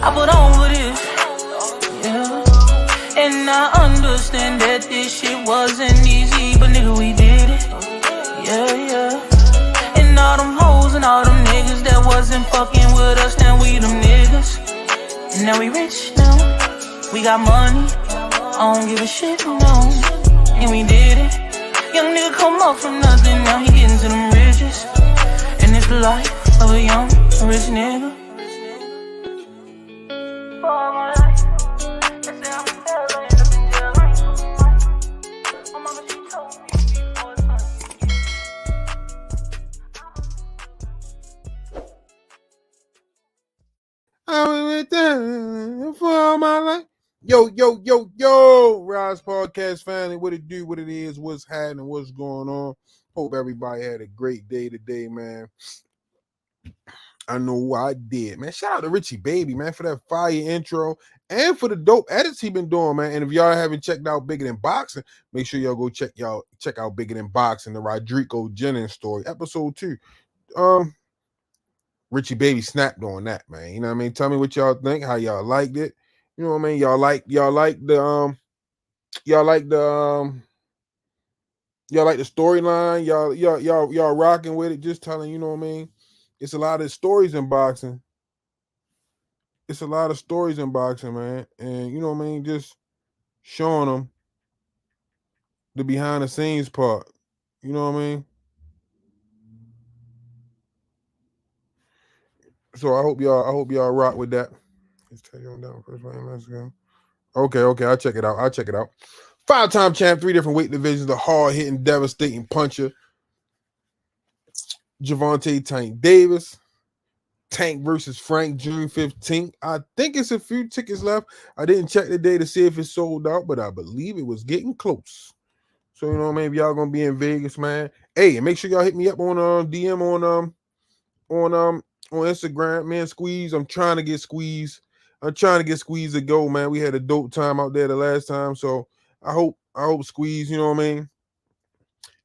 I put on for this, yeah. And I understand that this shit wasn't easy, but nigga, we did it, yeah. And all them hoes and all them niggas that wasn't fucking with us, now we them niggas. And now we rich now, we got money, I don't give a shit, no. And we did it. Young nigga come up from nothing, now he getting to them riches. And it's the life of a young rich nigga. I went there for all my life. Yo, Rize Podcast family, what it do, what it is, what's happening, what's going on. Hope everybody had a great day today, man. I know I did, man. Shout out to Richie Baby, man, for that fire intro and for the dope edits he been doing, man. And if y'all haven't checked out Bigger Than Boxing, make sure y'all go check out Bigger Than Boxing, the Rodrigo Jennings story, episode 2. Richie Baby snapped on that, man. You know what I mean? Tell me what y'all think, how y'all liked it. You know what I mean? Y'all like the storyline. Y'all rocking with it. Just telling, you know what I mean? It's a lot of stories in boxing. Man. And you know what I mean? Just showing them the behind the scenes part. You know what I mean? So I hope y'all rock with that. Let's take you on down first round. Let's go. Okay, I'll check it out. 5-time champ, 3 different weight divisions, the hard-hitting, devastating puncher, Gervonta Tank Davis. Tank versus Frank, June 15th. I think it's a few tickets left. I didn't check the day to see if it's sold out, but I believe it was getting close. So, you know, maybe y'all gonna be in Vegas, man. Hey, and make sure y'all hit me up on DM on Instagram, man. Squeeze. I'm trying to get Squeeze to go, man. We had a dope time out there the last time, so I hope Squeeze, you know what I mean,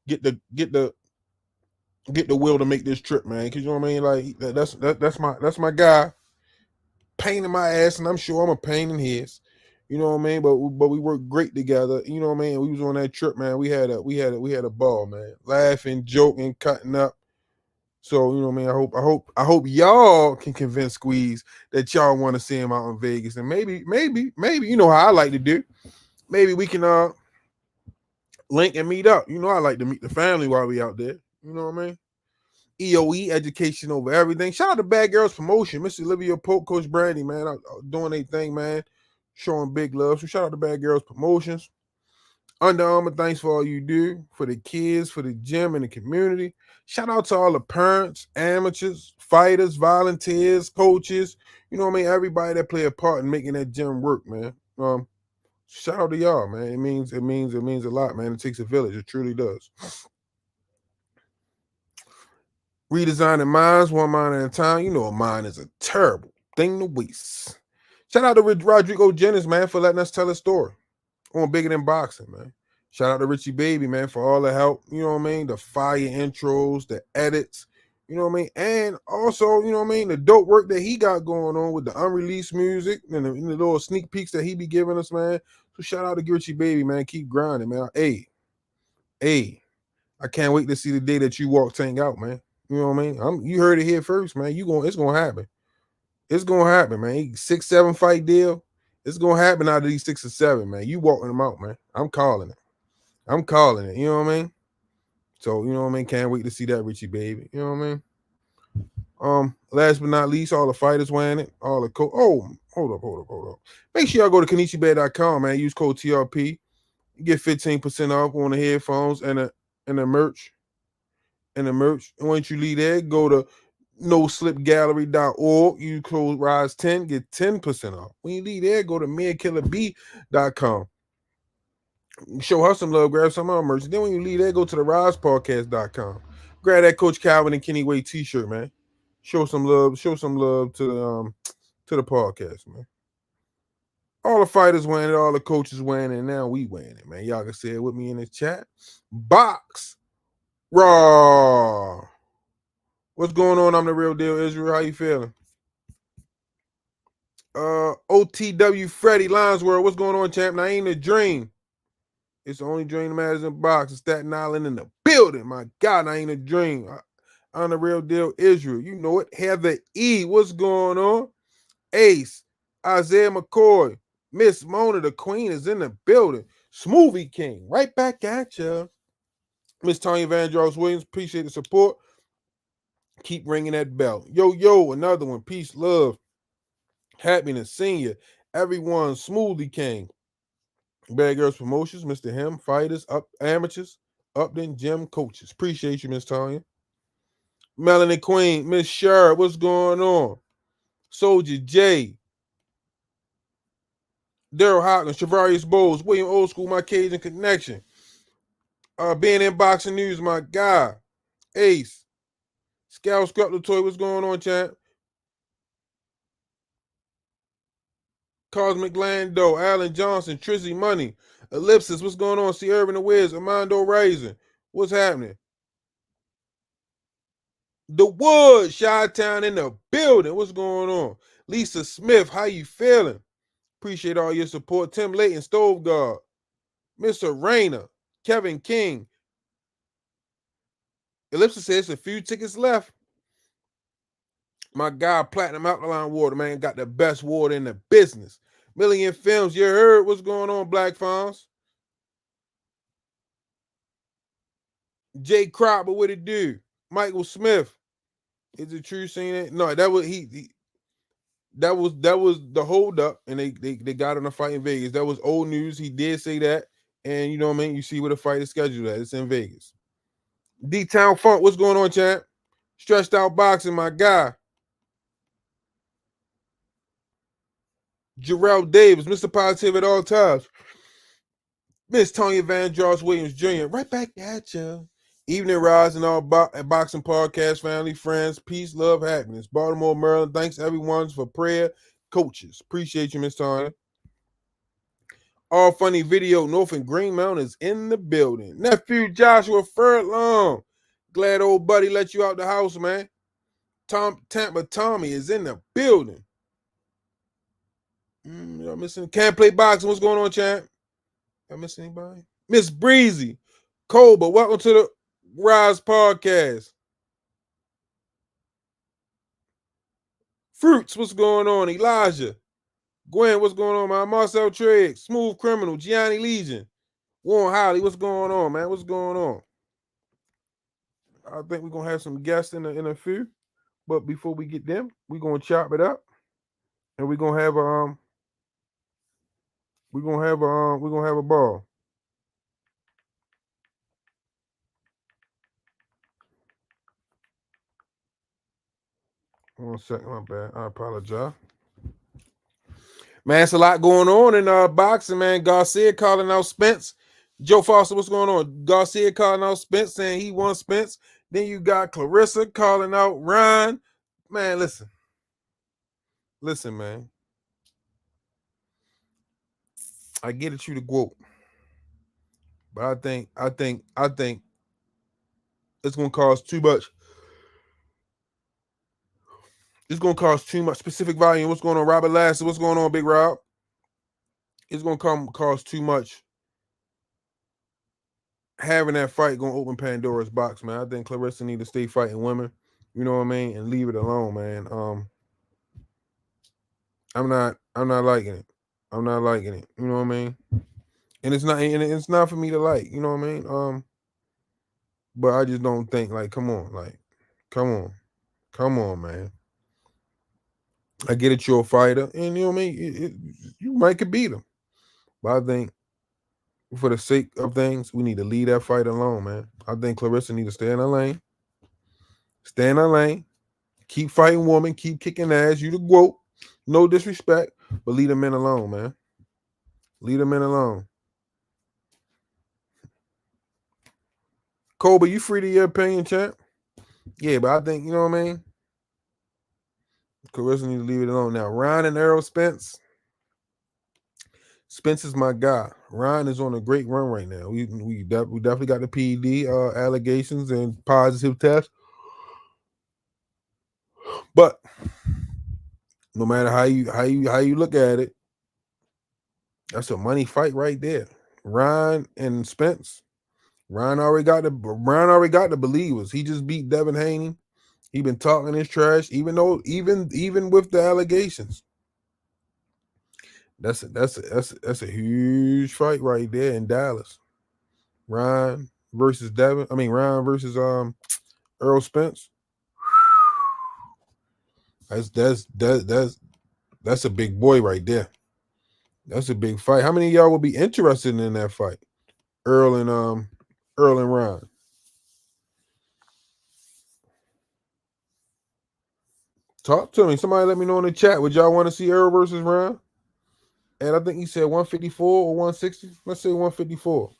get the will to make this trip, man. Because you know what I mean, like that's my guy, pain in my ass, and I'm sure I'm a pain in his. You know what I mean? But we worked great together. You know what I mean? We was on that trip, man. We had a ball, man. Laughing, joking, cutting up. So, you know what I mean? I hope y'all can convince Squeeze that y'all want to see him out in Vegas. And maybe, you know how I like to do. Maybe we can link and meet up. You know, I like to meet the family while we out there. You know what I mean? EOE, education over everything. Shout out to Bad Girls Promotion. Mr. Olivia Pope, Coach Brandy, man, doing their thing, man. Showing big love. So shout out to Bad Girls Promotions. Under Armour, thanks for all you do for the kids, for the gym, and the community. Shout out to all the parents, amateurs, fighters, volunteers, coaches. You know what I mean? Everybody that play a part in making that gym work, man. Shout out to y'all, man. It means a lot, man. It takes a village. It truly does. Redesigning minds, one mind at a time. You know a mind is a terrible thing to waste. Shout out to Rodrigo Jennings, man, for letting us tell his story on Bigger Than Boxing, man. Shout out to Richie Baby, man, for all the help. You know what I mean? The fire intros, the edits. You know what I mean? And also, you know what I mean? The dope work that he got going on with the unreleased music and the little sneak peeks that he be giving us, man. So shout out to Richie Baby, man. Keep grinding, man. Hey, I can't wait to see the day that you walk Tank out, man. You know what I mean? You heard it here first, man. It's gonna happen. It's gonna happen, man. 6-7 fight deal. It's gonna happen out of these 6 or 7, man. You walking them out, man. I'm calling it. You know what I mean? So, you know what I mean? Can't wait to see that, Richie Baby. You know what I mean? Last but not least, all the fighters wearing it. All the hold up. Make sure y'all go to KenichiBay.com, man. Use code TRP. You get 15% off on the headphones and the merch. And once you leave there, go to noslipgallery.org. Use code RISE10, get 10% off. When you leave there, go to meandkillerb.com. Show her some love, grab some of our merch. Then when you leave there, go to the RisePodcast.com. Grab that Coach Calvin and Kenny Way t-shirt, man. Show some love to the podcast, man. All the fighters wearing it, all the coaches wearing it, and now we wearing it, man. Y'all can say it with me in the chat. Box Raw. What's going on? I'm the real deal, Israel. How you feeling? OTW Freddie Linesworth, what's going on, champ? Now ain't a dream. It's the only dream that matters in box. It's Staten Island in the building. My God, I ain't a dream. On the real deal, Israel. You know it. Heather E, what's going on? Ace, Isaiah McCoy, Miss Mona, the queen, is in the building. Smoothie King, right back at ya. Miss Tanya Vandross Williams, appreciate the support. Keep ringing that bell. Yo, another one. Peace, love, happiness, senior. Everyone, Smoothie King. Bad Girls Promotions, Mr. Him, Fighters, Up Amateurs, Upton, Gym Coaches. Appreciate you, Miss Tanya. Melanie Queen, Miss Sher, what's going on? Soldier J, Daryl Hawkins, Travarius Bowles, William Old School, my Cajun connection. Being in boxing news, my guy. Ace, Scout Scrap Toy, what's going on, champ? Cosmic Lando, Alan Johnson, Trizzy Money, Ellipsis, what's going on? C. Urban the Wiz, Armando Rising, what's happening? The Wood, Chi-Town in the building, what's going on? Lisa Smith, how you feeling? Appreciate all your support. Tim Layton, Stove Guard, Mr. Rayner, Kevin King. Ellipsis says a few tickets left. My guy, Platinum Alkaline Water, man, got the best water in the business. Million Films, you heard what's going on, Black Farms? Jay Cropper, what it do? Michael Smith, is it true saying that? No, that was that was the hold up, and they got on a fight in Vegas. That was old news. He did say that, and you know what I mean. You see where the fight is scheduled at. It's in Vegas. D-Town Funk, what's going on, champ? Stretched Out Boxing, my guy. Jarrell Davis, Mr. Positive at all times. Miss Tanya Van Joss Williams Jr., right back at you. Evening Rise and all boxing podcast, family, friends, peace, love, happiness. Baltimore, Maryland, thanks everyone for prayer. Coaches, appreciate you, Miss Tanya. All Funny Video, North and Green Mountain is in the building. Nephew Joshua Furlong, glad old buddy let you out the house, man. Tampa Tommy is in the building. Y'all missing? Can't Play Boxing, what's going on, champ? I miss anybody? Miss Breezy, Colba, welcome to the Rize podcast. Fruits, what's going on? Elijah, Gwen, what's going on, man? Marcel Triggs, Smooth Criminal, Gianni Legion, Warren Holly, what's going on, man? What's going on? I think we're gonna have some guests in a few, but before we get them, we're gonna chop it up, and we're gonna have a ball. One second, my bad. I apologize. Man, it's a lot going on in boxing, man. Garcia calling out Spence. Joe Foster, what's going on? Garcia calling out Spence, saying he won Spence. Then you got Clarissa calling out Ryan. Man, listen. Listen, man. I get it, you the GWOAT. But I think it's gonna cost too much. It's gonna cost too much. Specific volume. What's going on, Robert Lassie? What's going on, Big Rob? It's gonna cost too much. Having that fight gonna open Pandora's box, man. I think Clarissa need to stay fighting women. You know what I mean, and leave it alone, man. I'm not liking it. I'm not liking it. You know what I mean? And it's not for me to like. You know what I mean? But I just don't think come on, man. I get it, you're a fighter, and you know what I mean. You might could beat him, but I think for the sake of things, we need to leave that fight alone, man. I think Clarissa need to stay in her lane. Stay in her lane. Keep fighting woman. Keep kicking ass. You the GWOAT. No disrespect, but leave them men alone, man. Leave them men alone. Kobe, you free to your opinion, champ? Yeah, but I think, you know what I mean? Clarissa need to leave it alone. Now, Ryan and Errol Spence. Spence is my guy. Ryan is on a great run right now. We definitely got the PED allegations and positive tests. But No matter how you look at it, that's a money fight right there. Ryan and Spence. Ryan already got the believers. He just beat Devin Haney. He been talking his trash, even with the allegations. That's a huge fight right there in Dallas. Ryan versus Devin. I mean Ryan versus Earl Spence. That's a big boy right there. That's a big fight. How many of y'all would be interested in that fight? Earl and Ryan. Talk to me. Somebody let me know in the chat. Would y'all want to see Earl versus Ryan? And I think he said 154 or 160. Let's say 154.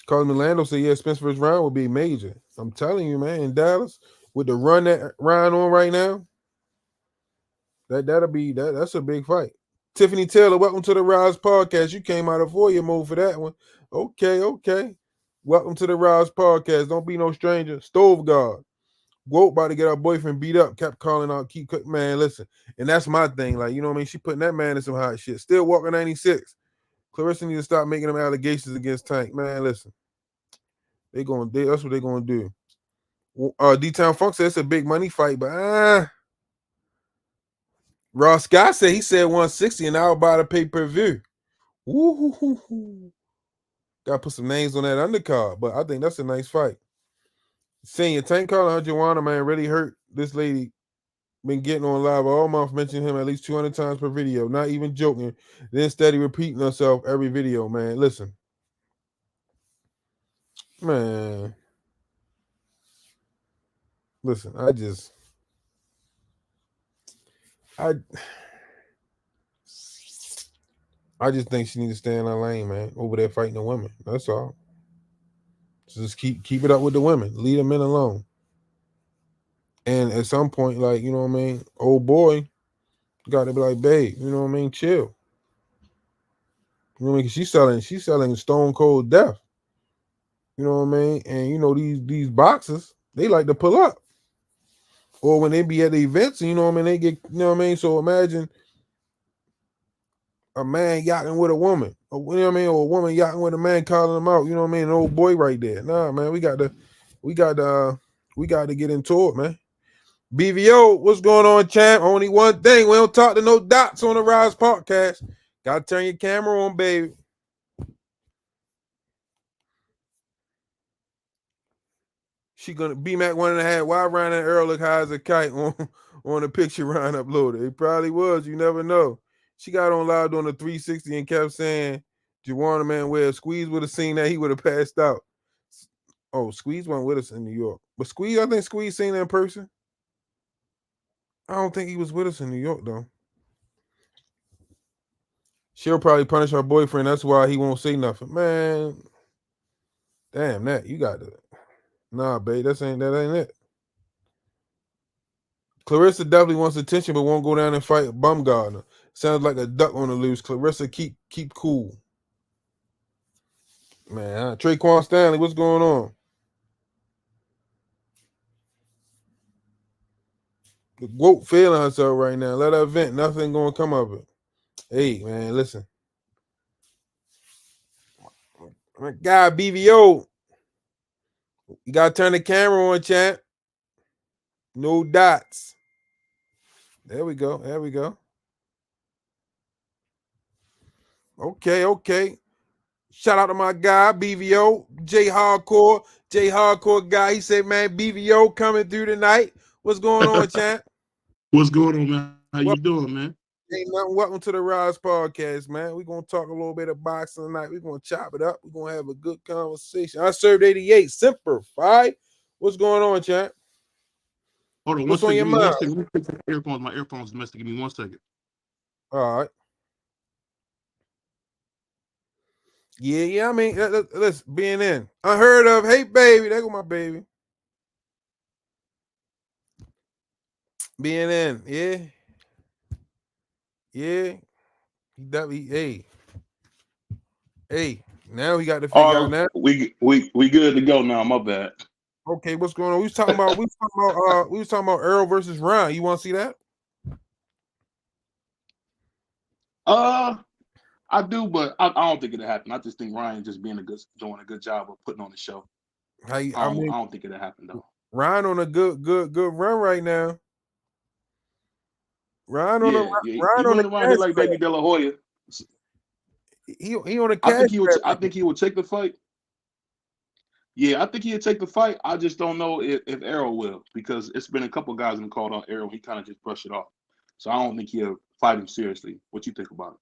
Carlos Milano said, yeah, Spence versus Ryan would be major. I'm telling you, man, in Dallas, with the run that Ryan on right now, that's a big fight. Tiffany Taylor, welcome to the Rize Podcast. You came out of 4-year mode for that one. Okay. Welcome to the Rize Podcast. Don't be no stranger. Stove guard. GWOAT about to get her boyfriend beat up. Kept calling out, man, listen. And that's my thing. Like, you know what I mean? She putting that man in some hot shit. Still walking 96. Clarissa need to stop making them allegations against Tank. Man, listen. That's what they're gonna do. D-Town Funk said it's a big money fight, but Ross Scott said he said 160 and I'll buy the pay-per-view. Woo-hoo-hoo-hoo. Gotta put some names on that undercard, but I think that's a nice fight. Senior Tank calling her Joanna, man, really hurt this lady. Been getting on live all month, mentioning him at least 200 times per video. Not even joking. Then steady repeating herself every video, man. Listen. Man. Listen, I just think she needs to stay in her lane, man. Over there fighting the women. That's all. Just keep it up with the women. Leave the men alone. And at some point, like, you know what I mean, old boy got to be like, babe, you know what I mean, chill. You know what I mean? She's selling stone cold death. You know what I mean? And you know, these boxers, they like to pull up. Or when they be at the events, you know what I mean, they get, you know what I mean? So imagine a man yachting with a woman. Or, you know what I mean? Or a woman yachting with a man calling him out. You know what I mean? An old boy right there. Nah, man, we got to get into it, man. BVO, what's going on, champ? Only one thing. We don't talk to no dots on the Rize Podcast. Gotta turn your camera on, baby. She gonna BMAC 1.5. Why Ryan and Earl look high as a kite on the picture Ryan uploaded? It probably was. You never know. She got on live doing the 360 and kept saying, Juwan, man, where Squeeze would have seen that, he would have passed out. Oh, Squeeze went with us in New York. But I think Squeeze seen that in person. I don't think he was with us in New York, though. She'll probably punish her boyfriend. That's why he won't say nothing. Man, damn that. You got to. Nah, babe, that ain't it. Clarissa definitely wants attention, but won't go down and fight Bumgardner. Sounds like a duck on the loose. Clarissa, keep cool. Man, Traquan Stanley, what's going on? The GWOAT feeling herself right now. Let her vent. Nothing gonna come of it. Hey, man, listen. My guy, BVO. You gotta turn the camera on, champ. No dots. There we go. Okay. Shout out to my guy, BVO, J Hardcore guy. He said, man, BVO coming through tonight. What's going on, champ? What's going on, man? How you doing, man? Ain't nothing. Welcome to the Rize Podcast, man. We're going to talk a little bit of boxing tonight. We're going to chop it up. We're going to have a good conversation. I served 88. Semper Fi. What's going on, champ? Hold on, what's on your mind? One second. Let me take my earphones. My earphones messed. Give me 1 second. All right. Yeah. I mean, let's being in. Unheard of. Hey, baby. There go my baby. Being in. Yeah. Hey. Now he got to figure out now. We good to go now. My bad. Okay, what's going on? We was talking about Earl versus Ryan. You want to see that? I do, but I don't think it'll happen. I just think Ryan just doing a good job of putting on the show. I don't think it'll happen though. Ryan on a good run right now. Ryan He on a running around here cash like grab. Baby De La Hoya. He on a cash grab. I think he would take the fight. Yeah, I think he'll take the fight. I just don't know if Errol will, because it's been a couple guys in the called on Errol. He kind of just brushed it off. So I don't think he'll fight him seriously. What you think about it?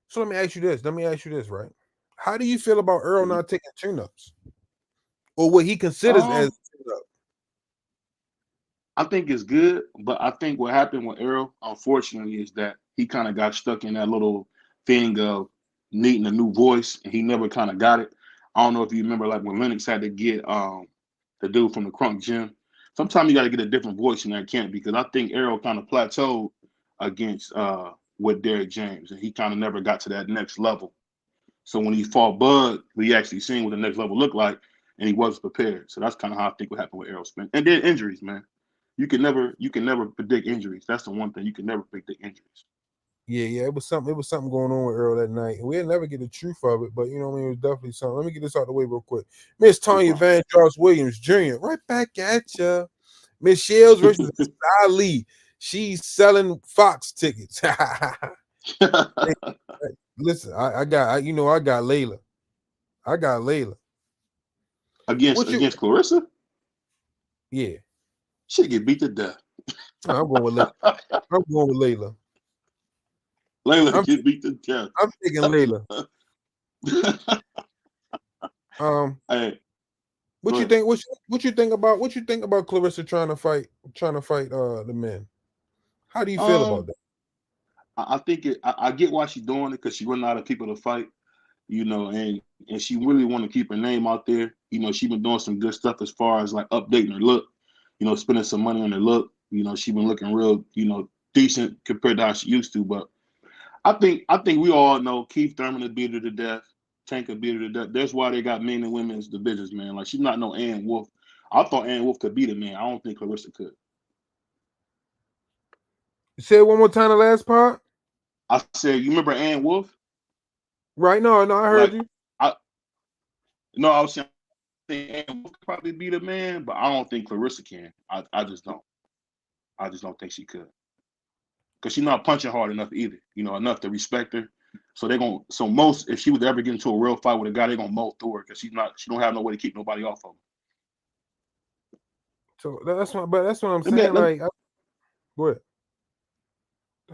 So let me ask you this, right? How do you feel about Earl not taking tune-ups? Or what he considers as tune-up? I think it's good, but I think what happened with Errol, unfortunately, is that he kind of got stuck in that little thing of needing a new voice, and he never kind of got it. I don't know if you remember, like when Lennox had to get the dude from the Crunk Gym. Sometimes you got to get a different voice in that camp, because I think Errol kind of plateaued against with Derrick James, and he kind of never got to that next level. So when he fought Bud, we actually seen what the next level looked like, and he wasn't prepared. So that's kind of how I think what happened with Errol Spence. And then injuries, man. You can never predict injuries. That's the one thing you can never predict injuries. Yeah, it was something going on with Earl that night. And we'll never get the truth of it, but you know what I mean, it was definitely something. Let me get this out of the way real quick. Miss Tanya Van Joss Williams Jr. right back at ya. Miss Shields versus Ali. She's selling Fox tickets. Hey, listen, I got Layla. I got Layla. Against Clarissa? Yeah. She get beat to death. I'm going with Layla. Layla get beat to death. I'm taking Layla. Hey, what you think? What you think about Clarissa trying to fight the men? How do you feel about that? I think I get why she's doing it, because she running out of people to fight, and she really want to keep her name out there. She been doing some good stuff as far as like updating her look, spending some money on her look. She been looking real, decent compared to how she used to. But I think we all know Keith Thurman would beat her to death. Tank would beat her to death. That's why they got men and women's divisions, man. Like, she's not no Ann Wolf. I thought Ann Wolf could beat a man. I don't think Clarissa could. Say it one more time, the last part. I said, you remember Ann Wolf? Right? No, I heard you. I was saying Ann Wolf could probably beat a man, but I don't think Clarissa can. I just don't. I just don't think she could. Because she's not punching hard enough either, enough to respect her. So if she would ever get into a real fight with a guy, they're gonna mow through her, because she don't have no way to keep nobody off of her. So that's what I'm saying. Go ahead.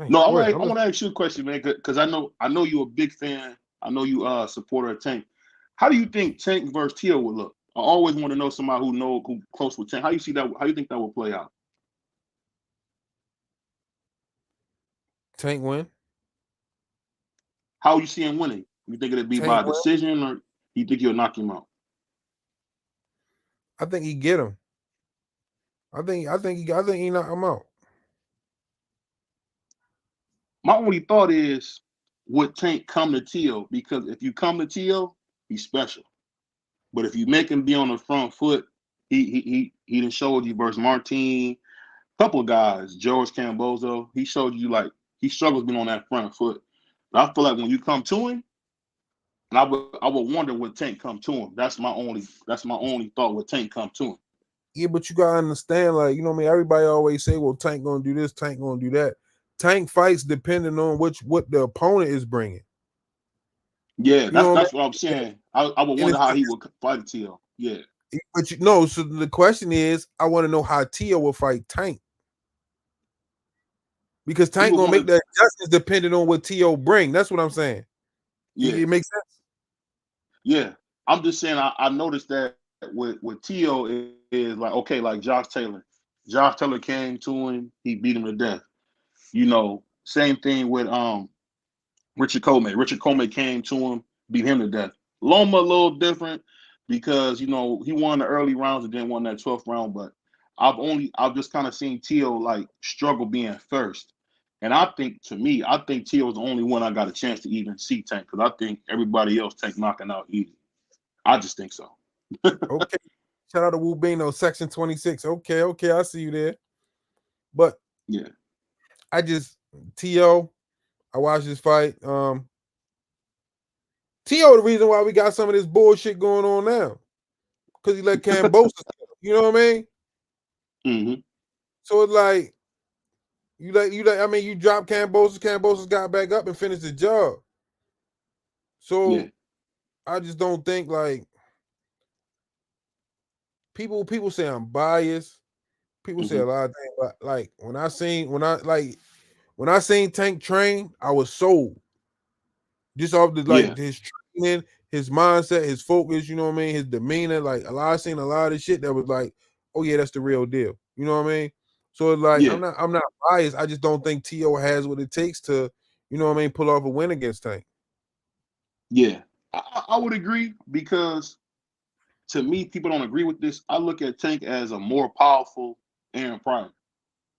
No, I want to ask you a question, man, because I know you're a big fan. I know you supporter of Tank. How do you think Tank versus Tio would look? I always want to know somebody who close with Tank. How you see that? How you think that will play out? Tank win. How you see him winning? You think it'll be by decision, or you think he'll knock him out? I think he get him. I think he knock him out. My only thought is, would Tank come to Tio? Because if you come to Tio, he's special. But if you make him be on the front foot, he done showed you versus Martin, a couple of guys, George Cambozo. He showed you like he struggles being on that front foot. But I feel like when you come to him, and I would wonder would Tank come to him. That's my only thought. Would Tank come to him? Yeah, but you gotta understand, like, you know what I mean? Everybody always say, well, Tank gonna do this, Tank gonna do that. Tank fights depending on what the opponent is bringing. Yeah, that's what I'm saying. I would wonder how he would fight Tio. Yeah. But so the question is, I want to know how Tio will fight Tank. Because Tank gonna make the adjustments depending on what Tio bring. That's what I'm saying. Yeah. It makes sense. Yeah. I'm just saying I noticed that with Tio is like, okay, like Josh Taylor. Josh Taylor came to him, he beat him to death. Same thing with Richard Comey. Richard Comey came to him, beat him to death. Loma a little different because he won the early rounds and then won that 12th round. But I've just kind of seen Tio like struggle being first. And I think Tio is the only one I got a chance to even see Tank, because I think everybody else Tank knocking out easy. I just think so. Okay. Shout out to Wu Bino, Section 26. Okay, I see you there. But Yeah. I just T.O. I watched this fight. T.O. the reason why we got some of this bullshit going on now. Because he let Cambosa, you know what I mean? Mm-hmm. So it's like you dropped Cambosa's got back up and finished the job. So Yeah. I just don't think like people say I'm biased. People say Mm-hmm. a lot of things, but like when I seen Tank train, I was sold. Just off the Yeah. like his training, his mindset, his focus, you know what I mean, his demeanor, like I seen a lot of shit that was like, oh yeah, that's the real deal. You know what I mean? So it's like Yeah. I'm not biased. I just don't think T.O. has what it takes to, you know what I mean, pull off a win against Tank. Yeah. I would agree because to me, people don't agree with this. I look at Tank as a more powerful Aaron Pryor,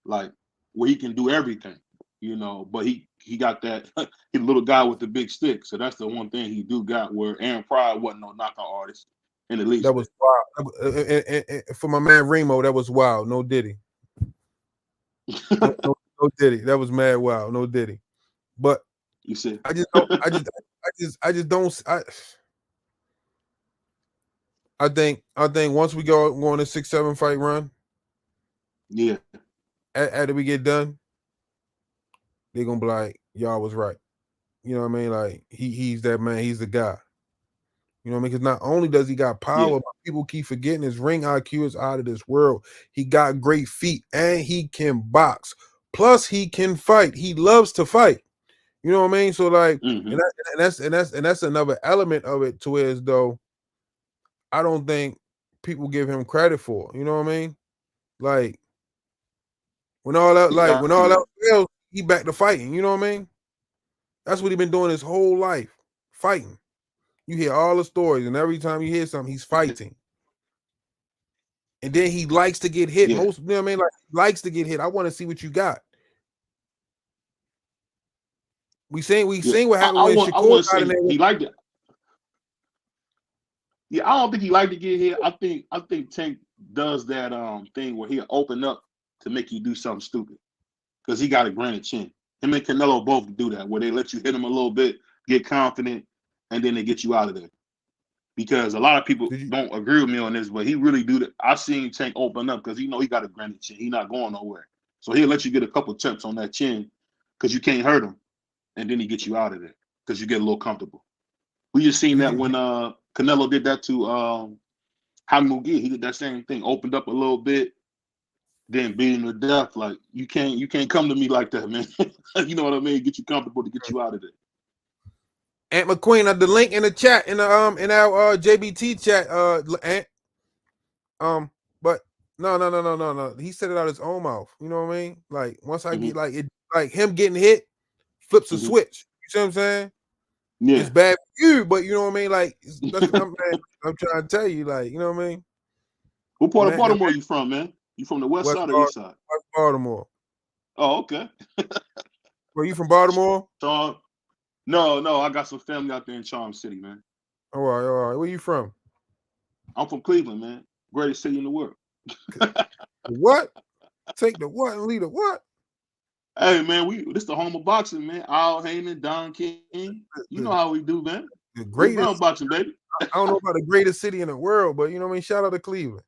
like where he can do everything, but he got that he little guy with the big stick. So that's the one thing he do got where Aaron Pryor wasn't no knockout artist in the That least was bit. wild. For my man Remo, that was wild. No Diddy. No Diddy. That was mad wild. No Diddy. But You see? I just don't. I just don't. I think once we go on a 6-7 fight run, Yeah. after we get done, they're gonna be like, y'all was right. You know what I mean? Like he's that man. He's the guy. You know what I mean? Because not only does he got Yeah. power, but people keep forgetting his ring IQ is out of this world. He got great feet and he can box. Plus, he can fight. He loves to fight. You know what I mean? So like, Mm-hmm. that's another element of it to where as though I don't think people give him credit for. You know what I mean? Like Yeah. when all else fails, he back to fighting. You know what I mean? That's what he been doing his whole life, fighting. You hear all the stories, and every time you hear something, he's fighting. And then he likes to get hit. Yeah. Most, you know what I mean? Like he likes to get hit. I want to see what you got. We Yeah. seen what happened when I Shakur want to got in say there. he liked it. Yeah, I don't think he liked to get hit. I think Tank does that thing where he'll open up to make you do something stupid because he got a granite chin. Him and Canelo both do that where they let you hit him a little bit, get confident, and then they get you out of there. Because a lot of people Did you don't agree with me on this, but he really do that. I seen Tank open up because he got a granite chin. He not going nowhere. So he'll let you get a couple tips on that chin because you can't hurt him, and then he gets you out of there because you get a little comfortable. We just seen did that you when Canelo did that to Jaime Mugia. He did that same thing, opened up a little bit, then beat him to death. Like you can't come to me like that, man. You know what I mean? Get you comfortable to get you out of there. Aunt McQueen, the link in the chat in the in our JBT chat, Aunt, but no. He said it out his own mouth. You know what I mean? Like once I Mm-hmm. get like it, like him getting hit flips a Mm-hmm. switch. You see what I'm saying? It's Yeah. bad for you, but you know what I mean. Like I'm trying to tell you, like you know what I mean. What The part of man, Baltimore you from, man? You from the west West, side or east side? West Baltimore. Oh, okay. Were you from Baltimore? Charm. No, I got some family out there in Charm City, man. All right. Where you from? I'm from Cleveland, man. Greatest city in the world. What? Take the what and lead the what? Hey, man, this the home of boxing, man. Al Heyman, Don King. You know The, how we do, man. the We around greatest. boxing, baby. I don't know about the greatest city in the world, but you know what I mean. Shout out to Cleveland.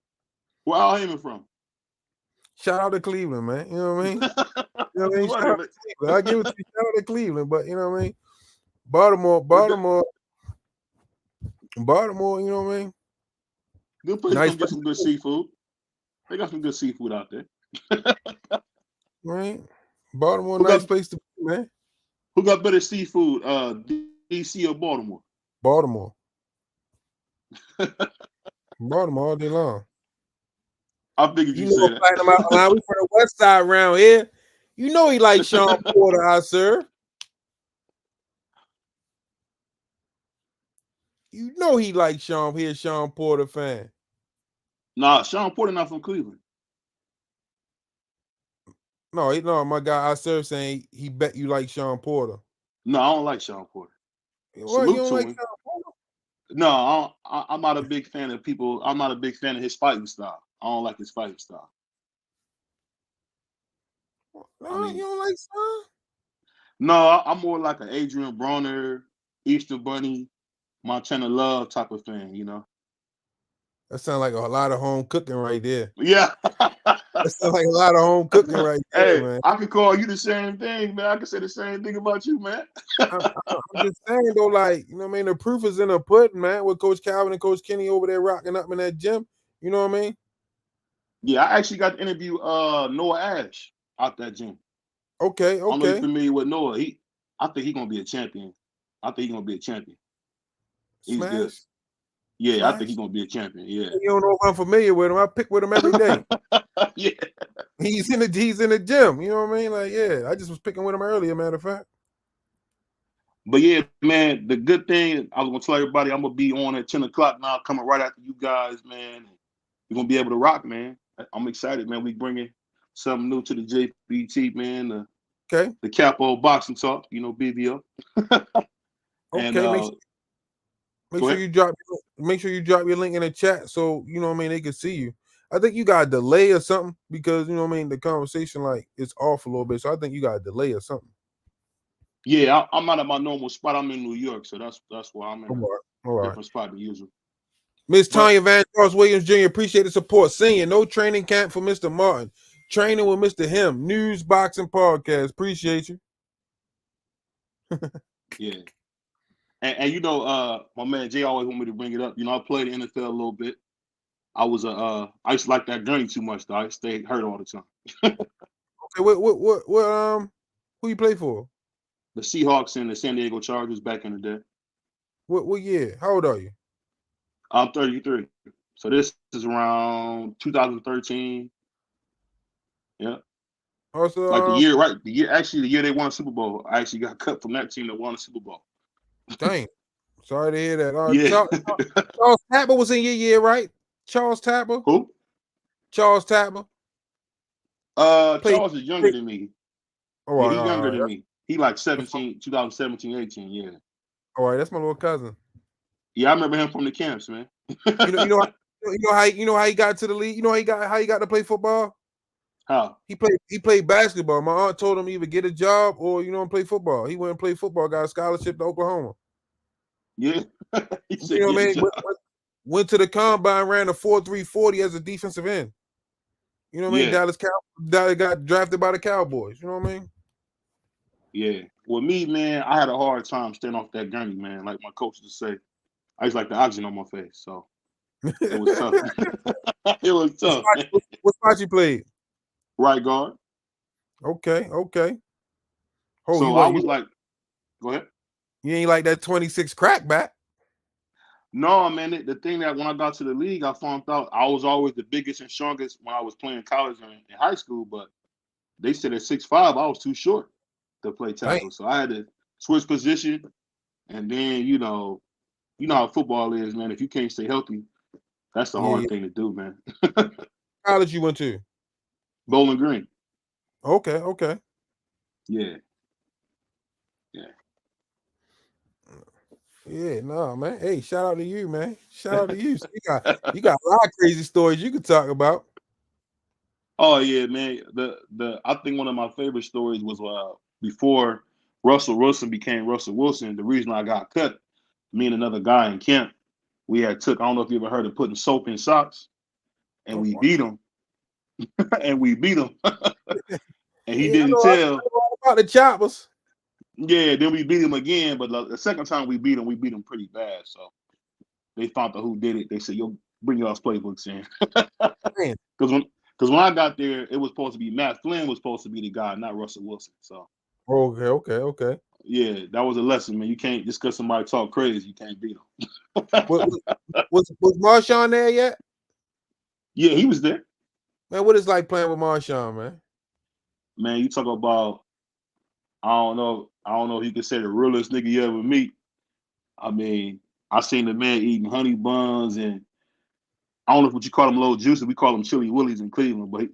Where Al Heyman from? Shout out to Cleveland, man. You know what I mean. You know what I That's mean. Shout funny, out man. to Cleveland. I give it to you. Shout out to Cleveland, but you know what I mean. Baltimore, What good, Baltimore, Baltimore. You know what I mean. good place to Nice come get place, some good seafood. They got some good seafood out there. right? Baltimore, Who nice got place to be, man. who got better seafood, DC or Baltimore? Baltimore, Baltimore all day long. I figured You you know, say that. Platinum out line. We from the West Side around here. You know he like Sean Porter, I sir. You know he like Sean. He a Sean Porter fan. Nah, Sean Porter not from Cleveland. No, my guy I serve saying he bet you like Sean Porter. No, I don't like Sean Porter. What? You Salute don't to like him. Sean Porter? No, I'm not a big fan of people. I'm not a big fan of his fighting style. I don't like his fighting style. I No, you mean, don't like Son? no, I'm more like an Adrian Broner, Easter Bunny, Montana Love type of fan. You know? That sounds like a lot of home cooking right there. Yeah. That sounds like a lot of home cooking right there, Hey, man. I can call you the same thing, man. I can say the same thing about you, man. I'm just saying though, like, you know what I mean? The proof is in the pudding, man, with Coach Calvin and Coach Kenny over there rocking up in that gym. You know what I mean? Yeah, I actually got to interview Noah Ash out that gym. Okay, I don't know if you're okay. familiar with Noah. I think he's gonna be a champion. I think he's gonna be a champion. He's good. Smash. Yeah, I think Smash. he's gonna be a champion. Yeah. You don't know if I'm familiar with him. I pick with him every day. Yeah. He's in the gym. You know what I mean? Like, yeah, I just was picking with him earlier, matter of fact. But yeah, man, the good thing, I was gonna tell everybody I'm gonna be on at 10 o'clock now, coming right after you guys, man. You're gonna be able to rock, man. I'm excited, man. We bringing something new to the JPT, man. Okay. The Capo Boxing Talk, you know, BBO. And Okay. Make go sure ahead. you drop your link in the chat so you know what I mean they can see you. I think you got a delay or something because you know what I mean the conversation like is off a little bit. So I think you got a delay or something. Yeah, I'm not at my normal spot. I'm in New York, so that's why I'm in All a right. different spot than usual. Miss But Tanya Van Charles Williams Jr. Appreciate the support. Senior, no training camp for Mr. Martin. Training with Mr. Him. News Boxing Podcast. Appreciate you. yeah. And you know, my man Jay always want me to bring it up. You know, I played the NFL a little bit. I used to like that journey too much though. I stayed hurt all the time. Okay, who you play for? The Seahawks and the San Diego Chargers back in the day. What year? How old are you? I'm 33. So this is around 2013. Yeah. Also, Like the year, right? The year they won a Super Bowl. I actually got cut from that team that won a Super Bowl. dang. Sorry to hear that. Yeah. Charles Tapper was in your year, right? Charles Tapper? Who? Charles Tapper. Charles is younger than me. All Yeah, right, he's younger than me. He like that's 2017, 18. Yeah. all right. That's my little cousin. Yeah, I remember him from the camps, man. You know how he got to the league. You know how he got to play football. How? He played basketball. My aunt told him either get a job or play football. He went and played football. Got a scholarship to Oklahoma. Yeah. He said, You know what I mean? Went to the combine, ran a 4.3 40 as a defensive end. You know what I mean? Dallas got drafted by the Cowboys. You know what I mean? Yeah. Well, me, man, I had a hard time staying off that gurney, man. Like my coach would say, I used like the oxygen on my face. So it was tough. It was tough. What spot you played? Right guard. Okay. Oh, So I was like, go ahead. You ain't like that 26 crackback. No, man. The thing that when I got to the league, I found out I was always the biggest and strongest when I was playing college and in high school. But they said at 6'5", I was too short to play tackle. Dang. So I had to switch position. And then, you know how football is, man. If you can't stay healthy, that's the hard thing to do, man. College you went to? Bowling Green. Okay. Yeah. Yeah, no, man. Hey, shout out to you, man. Shout out to you. So you got a lot of crazy stories you could talk about. Oh yeah, man. I think one of my favorite stories was before Russell Wilson became Russell Wilson. The reason I got cut, me and another guy in camp, we had I don't know if you ever heard of putting soap in socks, and we beat him. And we beat him. And he didn't tell. I know about the choppers. Yeah, then we beat him again, but the second time we beat him pretty bad. So they found out who did it. They said, "Yo, bring y'all's playbooks in." Because when I got there, it was supposed to be Matt Flynn was supposed to be the guy, not Russell Wilson. So okay. yeah, that was a lesson, man. You can't just because somebody talk crazy, you can't beat them. Was Marshawn there yet? Yeah, he was there. Man, what is like playing with Marshawn, man? Man, you talk about I don't know if you can say the realest nigga you ever meet. I mean, I seen the man eating honey buns and I don't know what you call them, low juicy. We call them Chili Willies in Cleveland, but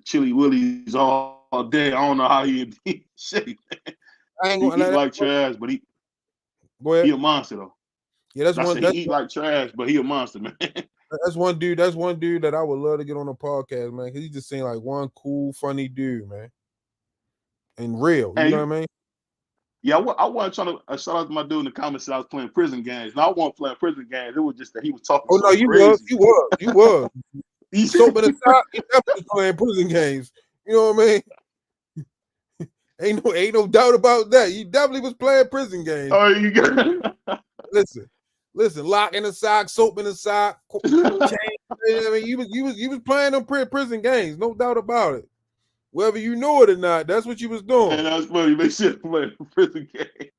Chili Willies all day. I don't know how he eat shape. I ain't He gonna eat like trash, but he a monster though. Yeah, that's I one. said he eat like trash, but he a monster, man. That's one dude. That's one dude that I would love to get on a podcast, man. Because he just seemed like one cool, funny dude, man, and real. You Hey, know what I mean? yeah, I wasn't trying to shout out to my dude in the comments that I was playing prison games. Now I wasn't playing prison games. It was just that he was talking Oh no, so you was, crazy. you was, you was. Soap in the sock. He definitely was playing prison games. You know what I mean? Ain't no doubt about that. He definitely was playing prison games. Oh, you got Listen. Lock in the sock, soap in the sock, chain. I mean, you was playing them prison games, no doubt about it. Whether you knew it or not, that's what you was doing. and that's funny. They should play prison game.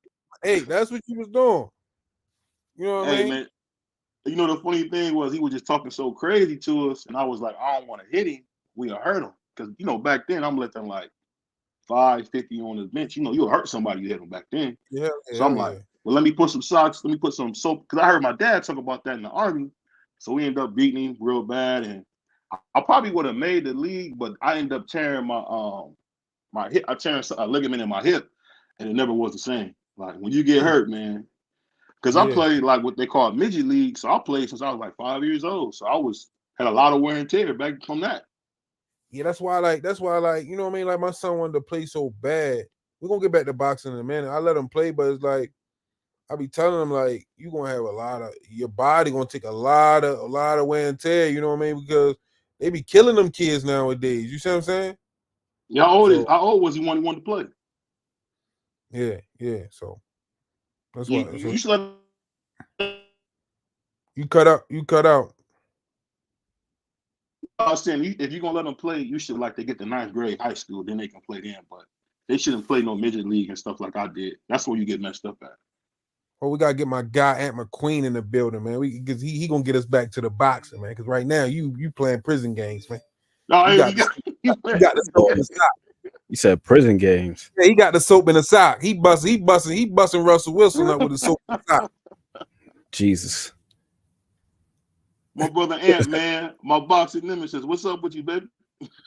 Hey, that's what you was doing. You know what I Hey, mean? man. You know, the funny thing was he was just talking so crazy to us, and I was like, I don't want to hit him. We'll hurt him. Because, you know, back then, I'm letting like 550 on the bench. You know, you'll hurt somebody you hit them back then. Yeah. So I'm like, well, let me put some socks. Let me put some soap. Because I heard my dad talk about that in the Army. So we ended up beating him real bad. And I probably would have made the league, but I ended up tearing my hip. I tearing a ligament in my hip, and it never was the same. Like, when you get hurt, man. Because I played like what they call midget league. So I played since I was like 5 years old. So I had a lot of wear and tear back from that. Yeah, that's why you know what I mean? Like my son wanted to play so bad. We're gonna get back to boxing in a minute. I let him play, but it's like I be telling him like you're gonna have your body gonna take a lot of wear and tear, you know what I mean? Because they be killing them kids nowadays. You see what I'm saying? Yeah, how old was he when he wanted to play? Yeah. So that's why You should let you cut out. I was saying, if you're gonna let them play, you should like to get to ninth grade high school, then they can play then. But they shouldn't play no midget league and stuff like I did. That's where you get messed up at. Oh, we gotta get my guy Ant McQueen in the building, man. Because he gonna get us back to the boxing, man. Because right now you playing prison games, man. No, You got the soap in the sock. You said prison games. Yeah, he got the soap in the sock. He busting Russell Wilson up with the soap in the sock. Jesus. My brother Ant, man, my boxing nemesis. What's up with you, baby?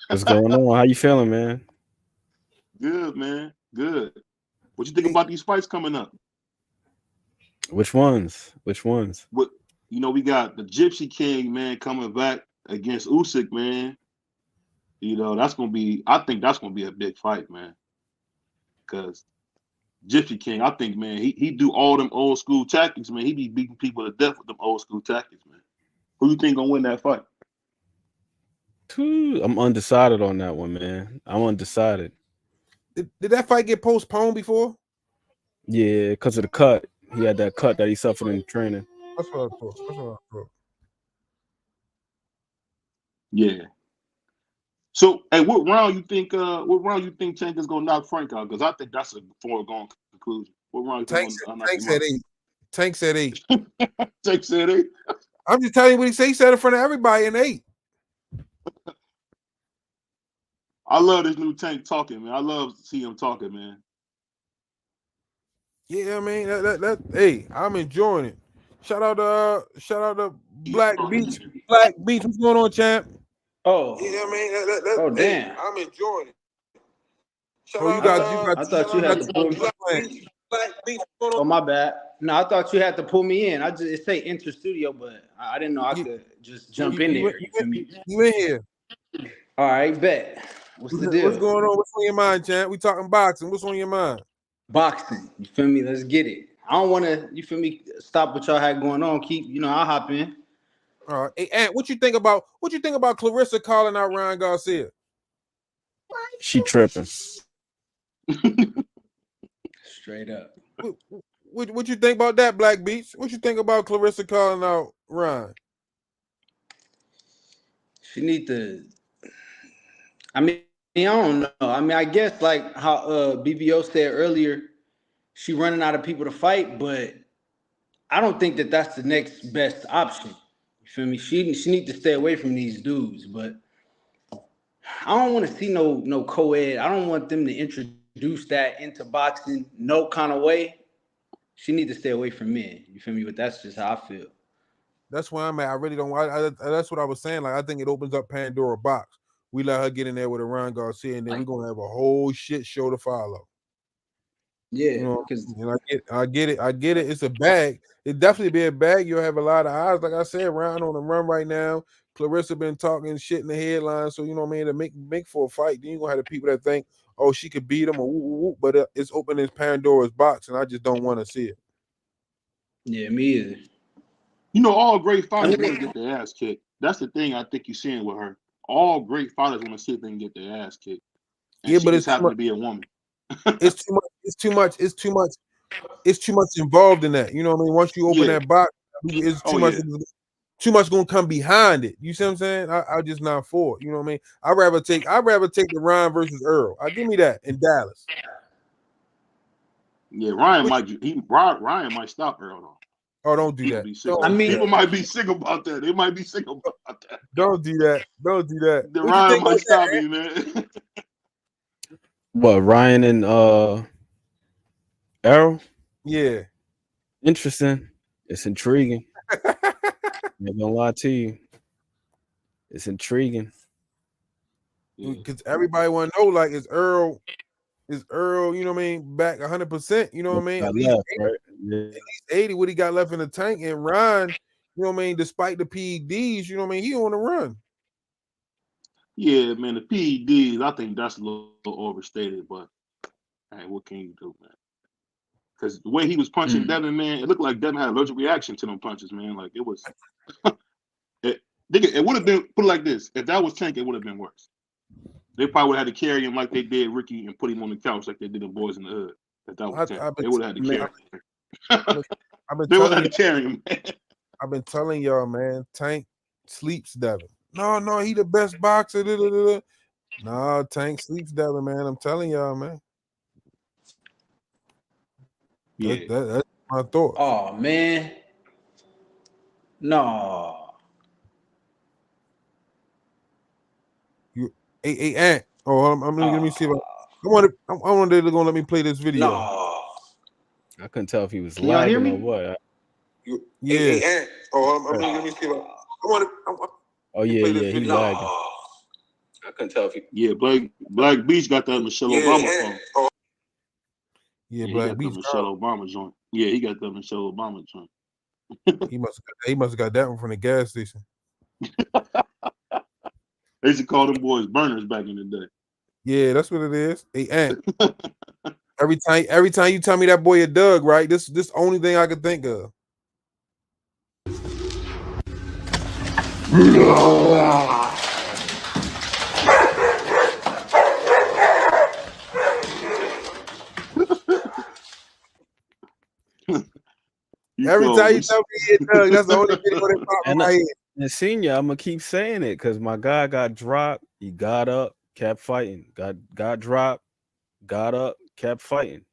What's going on? How you feeling, man? Good, man. Good. What you think about these fights coming up? Which ones? What we got the Gypsy King, man, coming back against Usyk, man. You know, I think that's gonna be a big fight, man. Because Gypsy King, I think, man, he do all them old school tactics, man. He be beating people to death with them old school tactics, man. Who you think gonna win that fight? I'm undecided on that one, man. I'm undecided. Did that fight get postponed before? Yeah, because of the cut. He had that cut that he suffered in training. That's what I thought. Yeah. So, hey, what round you think Tank is gonna knock Frank out? Because I think that's a foregone conclusion. What round you think Tank said 8. Tank said 8. Tank said 8. I'm just telling you what he said. He said in front of everybody in 8. I love this new Tank talking, man. I love to see him talking, man. Yeah, I mean that hey, I'm enjoying it. Shout out to Black Beach. Black Beach, what's going on, champ? Oh, Yeah, I mean damn. I'm enjoying it. I thought you had to pull me. Oh, my bad. No, I thought you had to pull me in. It say enter studio, but I didn't know I could just jump in there. You feel me? You in here? All right, bet. What's the deal? What's going on? What's on your mind, champ? We talking boxing. What's on your mind? Boxing. You feel me? Let's get it. I don't want to. You feel me? Stop what y'all had going on. I'll hop in. All right. Hey, Ant, what you think about Clarissa calling out Ryan Garcia? She tripping. Straight up. What you think about that, Black Beach? What you think about Clarissa calling out Ryan? She need to. I mean, I don't know. I mean, I guess like how BBO said earlier, she running out of people to fight, but I don't think that that's the next best option. You feel me? She need to stay away from these dudes, but I don't want to see no co-ed. I don't want them to introduce that into boxing no kind of way. She need to stay away from men. You feel me? But that's just how I feel. That's where I'm at. I really don't. That's what I was saying. Like I think it opens up Pandora box. We let her get in there with a Ryan Garcia, and then we're gonna have a whole shit show to follow. Yeah, You know, because and I get it. It's a bag. It definitely be a bag. You'll have a lot of eyes. Like I said, Ryan on the run right now. Clarissa been talking shit in the headlines, so you know what I mean. To make for a fight, then you gonna have the people that think, oh, she could beat him or woo, woo, woo, but it's opening Pandora's box, and I just don't want to see it. yeah, me either. You know, all great fighters want to I get their ass kicked. That's the thing I think you're seeing with her. All great fighters want to see if they can get their ass kicked, and Yeah, she but just happened to be a woman. it's too much. It's too much. It's too much. It's too much involved in that. You know what I mean? Once you open Yeah. that box, it's Oh too much. yeah. Too much gonna come behind it. You see what I'm saying? I just not for it. You know what I mean? I'd rather take the Ryan versus Earl. Give me that in Dallas. Yeah. Ryan might stop Earl though. Oh, don't do People that. be sick. Don't do mean, People that. might be sick about that. They might be sick about that. Don't do that. Don't do that. The What you Ryan think might about stop that? you, man. What, Ryan and Errol? Yeah. Interesting. It's intriguing. I'm not gonna lie to you. It's intriguing. Yeah. Because everybody want to know, like, is Earl, you know what I mean, back 100%, you know what I mean? Got At least left, right? Yeah. 80, what he got left in the tank. And Ryan, you know what I mean, despite the PEDs, you know what I mean, he on the run. Yeah, man. The PEDs, I think that's a little overstated, but hey, what can you do, man? Because the way he was punching Devin, man, it looked like Devin had an allergic reaction to them punches, man. Like it was, it would have been, put it like this: if that was Tank, it would have been worse. They probably would have had to carry him like they did Ricky and put him on the couch like they did the Boys in the Hood. If that was Tank, they would have had to carry him. I've been They would telling have you, had to carry him, man. I've been telling y'all, man, Tank sleeps Devin. No, he the best boxer. No, Tank sleeps Devin, man. I'm telling y'all, man. Yeah. That's my thought. oh man, no. Hey, Ant. Oh, I'm let me see if I wonder if they're gonna let me play this video. No. I couldn't tell if he was Can y'all hear lagging or me? what. Yeah. Hey, Ant. Oh, let me see if I want to. Oh yeah, he lagging. I couldn't tell if he. Yeah, Black Beach got that Michelle Obama phone. Yeah, He Black got Beach. that Michelle Obama joint. Yeah, he got that Michelle Obama joint. He must have got that one from the gas station. They used to call them boys burners back in the day. Yeah, that's what it is. Hey, Ant. every time you tell me that boy a Doug, right? This only thing I could think of. Every time you tell me he a Doug, that's the only video that popped in my head. And Senior, I'm gonna keep saying it because my guy got dropped. He got up, kept fighting. Got dropped, got up, kept fighting.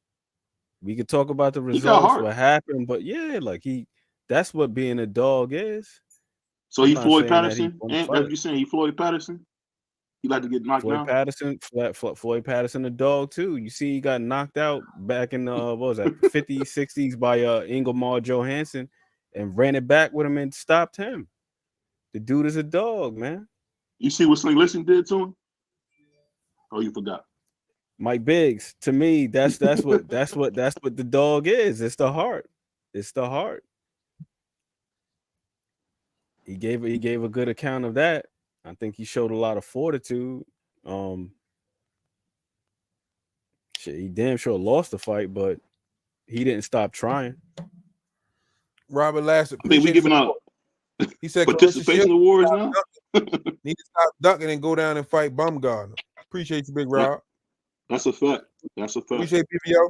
We could talk about the results, what happened, but yeah, like that's what being a dog is. So he Floyd Patterson? And that's you saying he Floyd Patterson? He like to get knocked down? Floyd Patterson, a dog too. You see, he got knocked out back in what was that, 50s, 60s by Ingemar Johansson, and ran it back with him and stopped him. The dude is a dog, man. You see what Sling Listen did to him? Oh, you forgot. Mike Biggs, to me, that's what the dog is. It's the heart. It's the heart. He gave a good account of that. I think he showed a lot of fortitude. He damn sure lost the fight, but he didn't stop trying. Robert Lashley. I mean, we giving out. He said participation awards now. Need to stop ducking and go down and fight Bumgarner. Appreciate you, Big Rob. That's a fact. That's a fact. Appreciate PBO.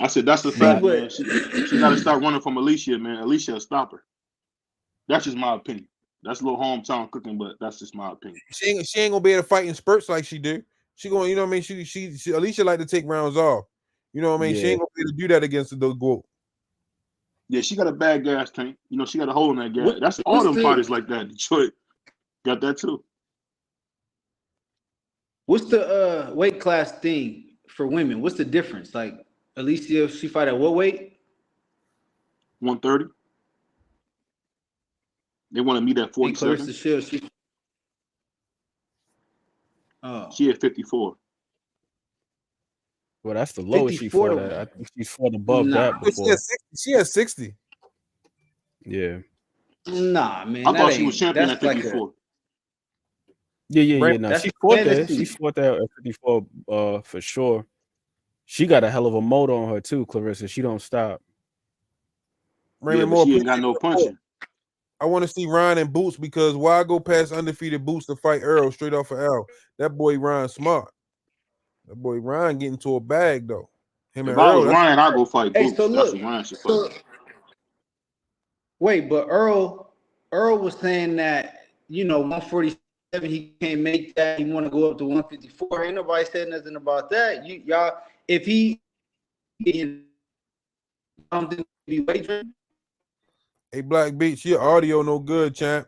I said that's a fact, man. She got to start running from Alicia, man. Alicia will stop her. That's just my opinion. That's a little hometown cooking, but that's just my opinion. She ain't gonna be able to fight in spurts like she do. She going, you know what I mean? She Alicia like to take rounds off. You know what I mean? Yeah. She ain't gonna be able to do that against the GWOAT. Yeah, she got a bad gas tank. You know, she got a hole in that gas. That's all them fighters like that. Detroit got that too. What's the weight class thing for women? What's the difference? Like Alicia, she fight at what weight? 130. They want to meet at 47. Clarissa Shields, she at 54. Well, that's the lowest she 54 fought to at. I think she fought above nah. that before. She has 60. Yeah. Nah, man, I that thought she was ain't. champion at That's like 54. Yeah. No, that's she fought there. fantasy. She fought there at 54 for sure. She got a hell of a motor on her too, Clarissa. She don't stop. Raymond But Moore, she ain't got no punching. I want to see Ryan and Boots because why go past undefeated Boots to fight Earl straight off of L? That boy Ryan smart. That boy Ryan getting to a bag though. Him If and I Earl. was Ryan, I'd go fight Hey, Boots. so That's look, what Ryan should fight. wait, but Earl was saying that 147 he can't make that. He want to go up to 154. Ain't nobody said nothing about that. Y'all, if he, I don't think he'd be wagering. Hey, Black Beach, your audio no good, champ.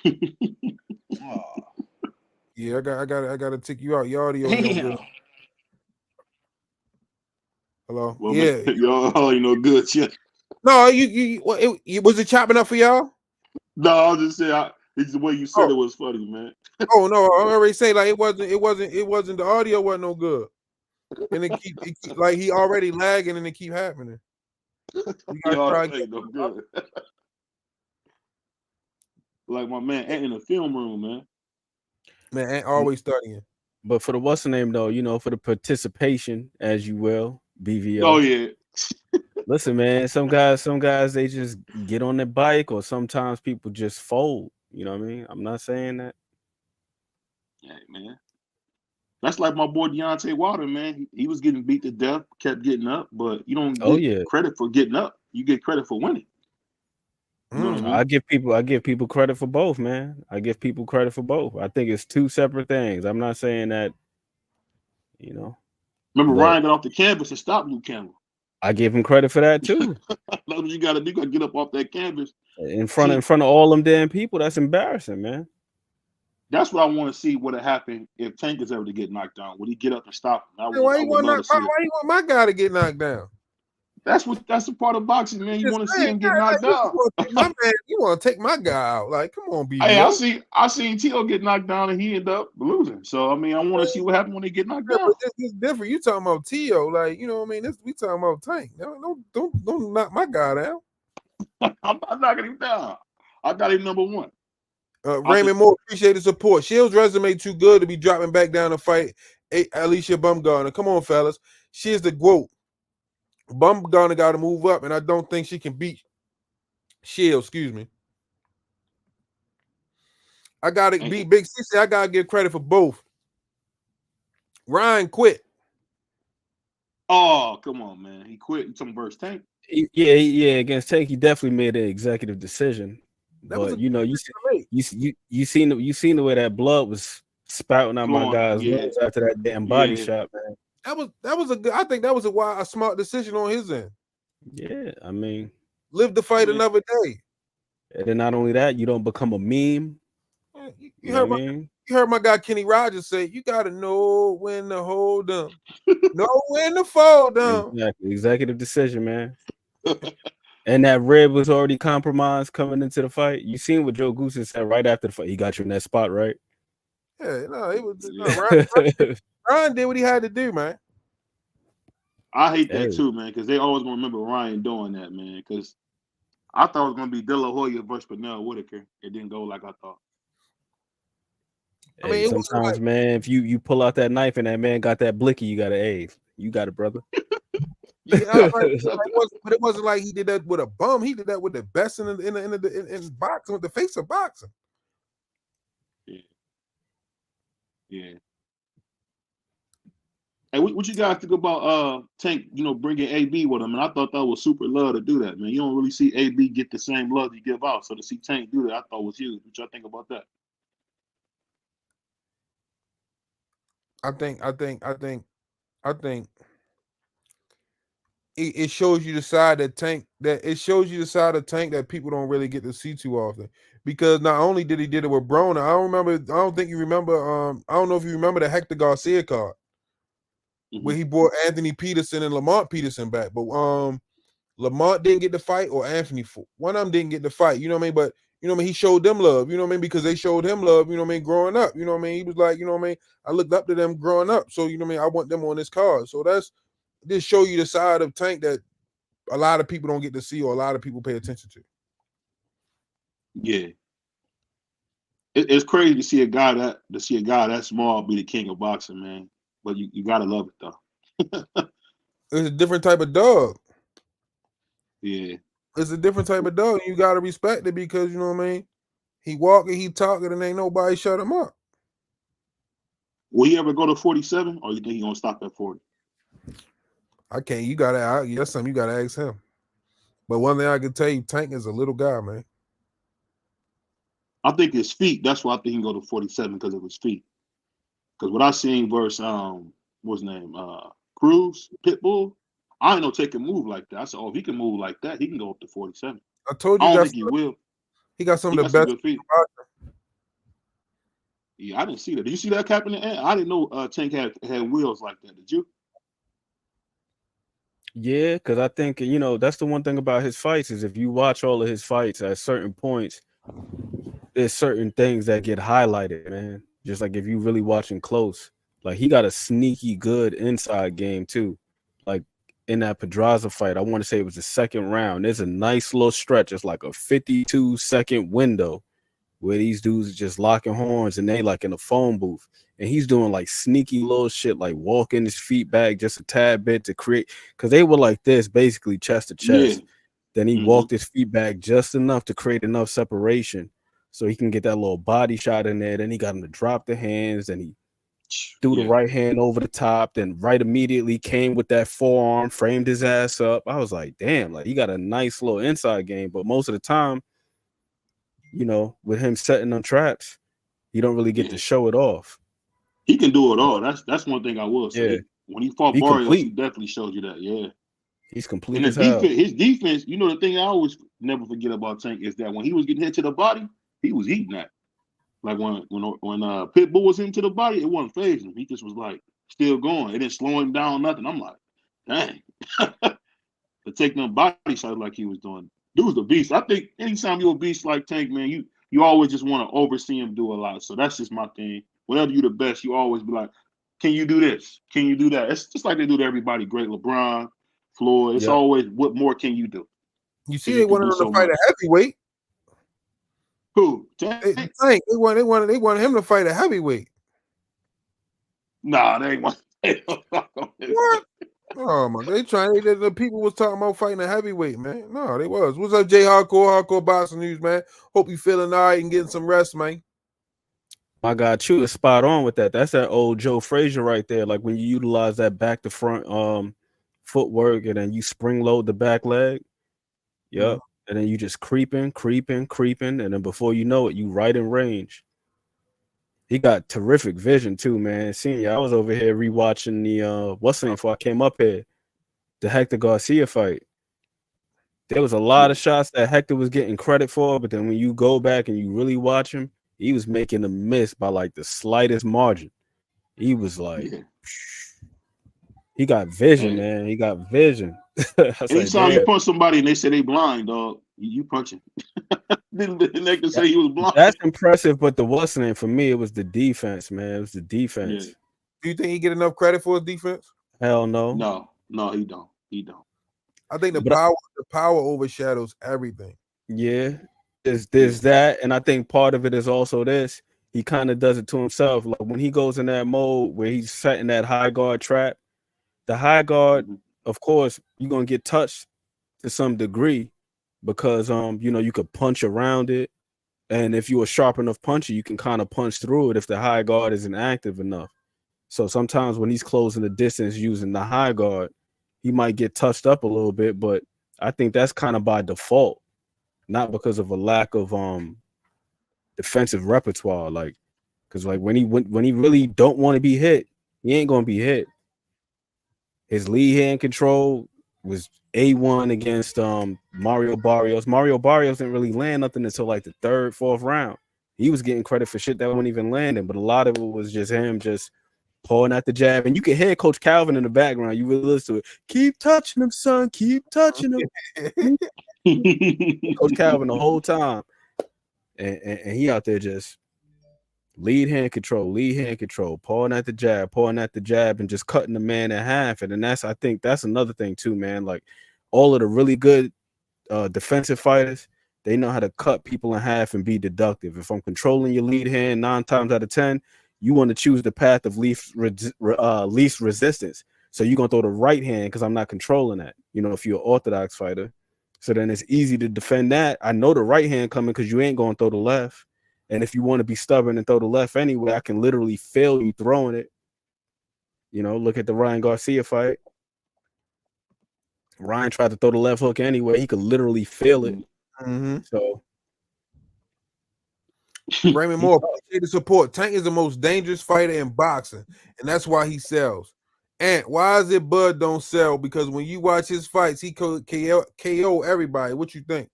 Oh, Yeah, I got to take you out. Your audio ain't no good. damn. Hello. Well, Yeah. y'all ain't no good shit. No, was it chopping up for y'all? No, I was just saying. It's the way you said it was funny, man. Oh no, I already say like it wasn't the audio wasn't no good. And it keep like he already lagging and it keep happening. Y'all ain't no good. Like my man ain't in the film room, man. Man, ain't always studying. But for the what's the name though, for the participation, as you will, BVO. Oh yeah. Listen, man, some guys they just get on their bike, or sometimes people just fold. You know what I mean? I'm not saying that. Yeah, man. That's like my boy Deontay Wilder, man. He was getting beat to death, kept getting up, but you don't get credit for getting up. You get credit for winning. You know what I mean? I give people credit for both, man. I give people credit for both. I think it's two separate things. I'm not saying that, Remember, Ryan got off the canvas and stopped Luke Campbell. I give him credit for that too. That's what you gotta do. You gotta get up off that canvas. In front of all them damn people. That's embarrassing, man. That's what I want to see what would happen if Tank is ever to get knocked down. Would he get up and stop him? Why you want my guy to get knocked down? That's a part of boxing, man. You want to see him get knocked down. You want to take my guy out. Like, come on, BBO. Hey, I seen Tio get knocked down and he ended up losing. So I mean, I want to see what happened when they get knocked down. But it's different. You talking about Tio, like, you know what I mean? We talking about Tank. Don't knock my guy down. I'm not knocking him down. I got him number one. Raymond Moore, appreciate the support. Shield's resume too good to be dropping back down to fight Alicia Bumgarner. Come on, fellas. She is the GWOAT. Bumgarner got to move up, and I don't think she can beat Shield. Excuse me. I got to beat Big C. I got to give credit for both. Ryan quit. Oh, come on, man. He quit in some verse Tank. Yeah. Against Tank, he definitely made an executive decision. But you seen the way that blood was spouting out my guy's lungs after that damn body shot, man. That was a good. I think that was a smart decision on his end. Yeah, I mean, live to fight another day. And then not only that, you don't become a meme. You heard my guy Kenny Rogers say, "You got to know when to hold them, know when to fold them." Exactly, executive decision, man. And that rib was already compromised coming into the fight. You seen what Joe Goose said right after the fight. He got you in that spot, right? Yeah, no, it was Ryan did what he had to do, man. I hate that too, man, because they always gonna remember Ryan doing that, man. Because I thought it was gonna be De La Hoya versus Pernell Whitaker. It didn't go like I thought. I mean, sometimes, man, if you pull out that knife and that man got that blicky, you got an A. You got it, brother. Yeah, but it wasn't like he did that with a bum. He did that with the best in boxing, with the face of boxing. Yeah. Hey, what you guys think about Tank? Bringing AB with him, and I thought that was super love to do that, man. You don't really see AB get the same love you give out, so to see Tank do that, I thought was huge. What y'all think about that? I think it shows you the side of Tank that people don't really get to see too often. Because not only did he did it with Broner, I don't think you remember. I don't know if you remember the Hector Garcia card where he brought Anthony Peterson and Lamont Peterson back, but Lamont didn't get the fight, or Anthony, one of them didn't get the fight. You know what I mean? But You know what I mean? He showed them love, you know what I mean? Because they showed him love, you know what I mean, growing up. You know what I mean? He was like, you know what I mean? I looked up to them growing up. So, you know what I mean? I want them on this card. So that's just show you the side of Tank that a lot of people don't get to see or a lot of people pay attention to. Yeah. It's crazy to see a guy that small be the king of boxing, man. But you gotta love it though. It's a different type of dog. Yeah. It's a different type of dog. You gotta respect it because you know what I mean. He walking, he talking, and ain't nobody shut him up. Will he ever go to 47, or you think he gonna stop at 40? I can't. You gotta. That's something you gotta ask him. But one thing I can tell you, Tank is a little guy, man. I think his feet. That's why I think he can go to 47 because of his feet. Because what I seen versus what's his name, Cruz Pitbull, I ain't know Tank can move like that. I said, oh, if he can move like that, he can go up to 47. I told you. I don't think he will. He got some of the some best good feet. Yeah, I didn't see that. Did you see that cap in the end? I didn't know Tank had wheels like that. Did you? Yeah, because I think, you know, that's the one thing about his fights is if you watch all of his fights at certain points, there's certain things that get highlighted, man. Just like if you really watching close, like he got a sneaky good inside game too. Like in that Pedraza fight, I want to say it was the second round. There's a nice little stretch. It's like a 52-second window where these dudes are just locking horns and they like in a phone booth. And he's doing like sneaky little shit, like walking his feet back just a tad bit to create, because they were like this, basically chest to chest. Yeah. Then he walked his feet back just enough to create enough separation so he can get that little body shot in there. Then he got him to drop the hands, and he threw the right hand over the top, then right immediately came with that forearm, framed his ass up. I was like, damn, like he got a nice little inside game, but most of the time, you know, with him setting them traps, you don't really get to show it off. He can do it all. That's one thing I will say. Yeah. When he fought Barrios, he definitely showed you that. Yeah. He's complete. And his defense, you know, the thing I always never forget about Tank is that when he was getting hit to the body, he was eating that. Like when Pitbull was into the body, it wasn't phasing him. He just was like still going. It didn't slow him down, nothing. I'm like, dang. To take them body shots like he was doing. Dude's a beast. I think anytime you're a beast like Tank, man, you always just want to oversee him do a lot. So that's just my thing. Whenever you're the best, you always be like, can you do this? Can you do that? It's just like they do to everybody. Great LeBron, Floyd. It's always, what more can you do? You see, they wanted him to fight a heavyweight. Who? Tank. They wanted him to fight a heavyweight. Nah, they want. What? Oh my! The people was talking about fighting a heavyweight, man. No, they was. What's up, Jay Hardcore Boxing News, man? Hope you feeling all right and getting some rest, man. My God, you is spot on with that. That's that old Joe Frazier right there. Like when you utilize that back to front footwork and then you spring load the back leg. Yep. And then you just creeping, and then before you know it, you right in range. He got terrific vision too, man. Seeing I was over here rewatching the what's the name before I came up here, the Hector Garcia fight. There was a lot of shots that Hector was getting credit for, but then when you go back and you really watch him, he was making a miss by like the slightest margin. He was like, he got vision, man. He got vision. Anytime you punch somebody and they say they blind, dog, you punch him. Then they can say he was blind. That's impressive, but the what's name for me, it was the defense, man. It was the defense. Yeah. Do you think he get enough credit for his defense? Hell no. No, he don't. He don't. I think the power overshadows everything. Yeah. There's that, and I think part of it is also this. He kind of does it to himself. Like when he goes in that mode where he's setting that high guard trap, the high guard, of course, you're gonna get touched to some degree because you know, you could punch around it, and if you're a sharp enough puncher, you can kind of punch through it if the high guard isn't active enough. So sometimes when he's closing the distance using the high guard, he might get touched up a little bit, but I think that's kind of by default. Not because of a lack of defensive repertoire, like, because like when he really don't want to be hit, he ain't gonna be hit. His lead hand control was A1 against Mario Barrios. Mario Barrios didn't really land nothing until like the third, fourth round. He was getting credit for shit that wasn't even landing, but a lot of it was just him just pulling at the jab. And you can hear Coach Calvin in the background. You really listen to it. Keep touching him, son. Keep touching him. Coach Calvin the whole time. and he out there just lead hand control, pulling at the jab, and just cutting the man in half. And then I think that's another thing too, man. Like all of the really good defensive fighters, they know how to cut people in half and be deductive. If I'm controlling your lead hand 9 times out of 10, you want to choose the path of least resistance. So you're gonna throw the right hand because I'm not controlling that. You know, if you're an orthodox fighter, so then it's easy to defend that. I know the right hand coming because you ain't gonna throw the left. And if you want to be stubborn and throw the left anyway, I can literally fail you throwing it. You know, look at the Ryan Garcia fight. Ryan tried to throw the left hook anyway. He could literally feel it. Mm-hmm. So Raymond Moore, appreciate the support. Tank is the most dangerous fighter in boxing, and that's why he sells. And why is it Bud don't sell? Because when you watch his fights, he KO everybody. What you think?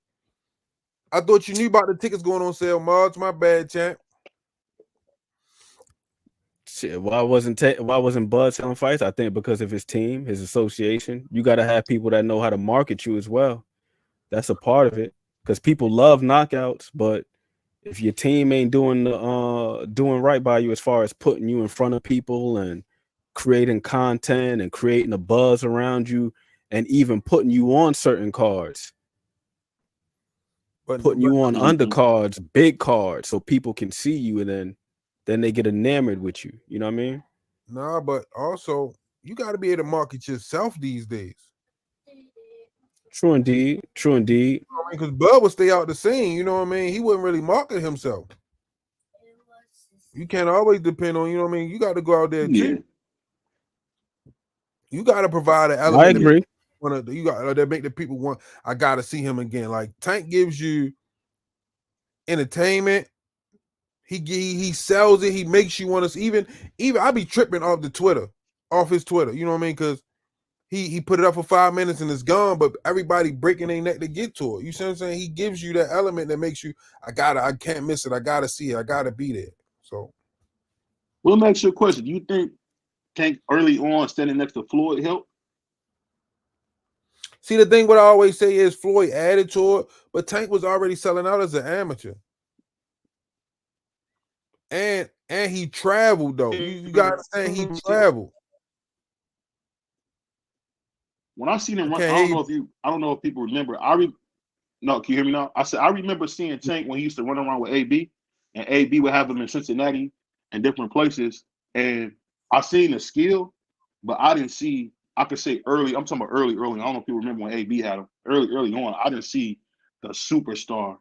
I thought you knew about the tickets going on sale, Marge. My bad, champ. shit, why wasn't Bud selling fights? I think because of his team, his association. You got to have people that know how to market you as well. That's a part of it. Because people love knockouts, but if your team ain't doing right by you as far as putting you in front of people and creating content and creating a buzz around you and even putting you on certain cards, putting you on undercards, big cards, so people can see you, and then they get enamored with you. You know what I mean? Nah, but also you got to be able to market yourself these days. True indeed. Because Bud would stay out the scene, you know what I mean? He wouldn't really market himself. You can't always depend on, you know what I mean? You got to go out there too. You got to provide an element. I agree. You got that make the people want. I got to see him again. Like Tank gives you entertainment. He sells it. He makes you want to even. I be tripping off his Twitter. You know what I mean? Because he put it up for 5 minutes and it's gone, but everybody breaking their neck to get to it. You see what I'm saying? He gives you that element that makes you, I can't miss it. I gotta see it. I gotta be there. So, what makes your question? Do you think Tank early on standing next to Floyd helped? See, the thing what I always say is Floyd added to it, but Tank was already selling out as an amateur. And he traveled though. You gotta understand he traveled. When I seen him run, I don't know if people remember. No, can you hear me now? I said I remember seeing Tank when he used to run around with AB, and AB would have him in Cincinnati and different places. And I seen the skill, but I didn't see. I could say early. I'm talking about early. I don't know if people remember when AB had him early on. I didn't see the superstar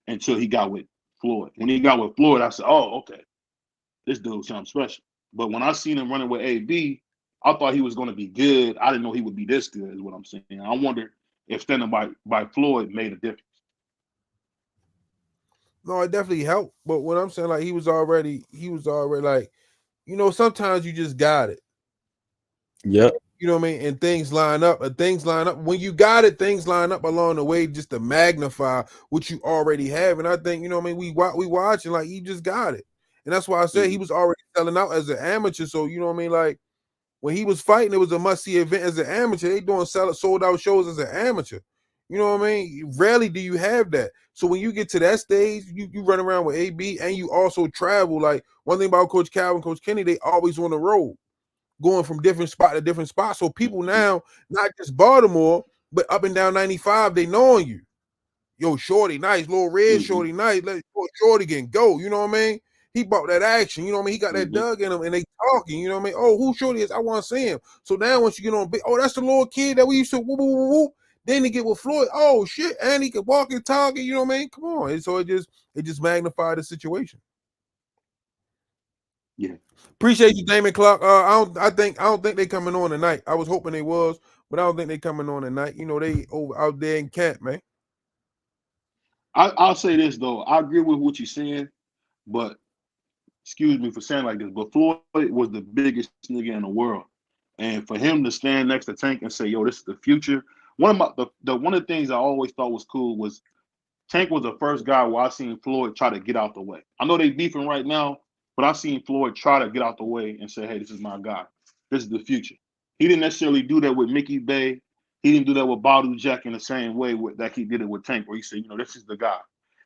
until he got with Floyd. When he got with Floyd, I said, "Oh, okay, this dude's something special." But when I seen him running with AB, I thought he was going to be good. I didn't know he would be this good, is what I'm saying. I wonder if standing by Floyd made a difference. No, it definitely helped. But what I'm saying, like, he was already like, you know, sometimes you just got it. Yep. You know what I mean? And things line up. When you got it, things line up along the way just to magnify what you already have. And I think, you know what I mean, we watching, like, he just got it. And that's why I said he was already selling out as an amateur. So, you know what I mean? Like, when he was fighting, it was a must-see event as an amateur. They doing sold-out shows as an amateur. You know what I mean? Rarely do you have that. So when you get to that stage, you run around with AB and you also travel. Like, one thing about Coach Calvin, Coach Kenny, they always on the road, going from different spot to different spot. So people now, not just Baltimore, but up and down 95, they knowing you. Yo, Shorty, nice. Little Red, Shorty, nice. Let Shorty can go. You know what I mean? He bought that action. You know what I mean? He got that Doug in him, and they talking. You know what I mean? Oh, who Shorty is? I want to see him. So now once you get on big, oh, that's the little kid that we used to whoop, whoop, whoop, whoop. Then they get with Floyd. Oh shit, and he can walk and talk. You know what I mean? Come on. And so it just magnified the situation. Yeah. Appreciate you, Damon Clark. I don't think they coming on tonight. I was hoping they was, but I don't think they coming on tonight. You know, they over out there in camp, man. I'll say this though. I agree with what you're saying, but excuse me for saying like this, but Floyd was the biggest nigga in the world. And for him to stand next to Tank and say, yo, this is the future. One of the things I always thought was cool was Tank was the first guy where I seen Floyd try to get out the way. I know they beefing right now, but I seen Floyd try to get out the way and say, hey, this is my guy. This is the future. He didn't necessarily do that with Mickey Bay. He didn't do that with Badu Jack in the same way that he did it with Tank, where he said, you know, this is the guy.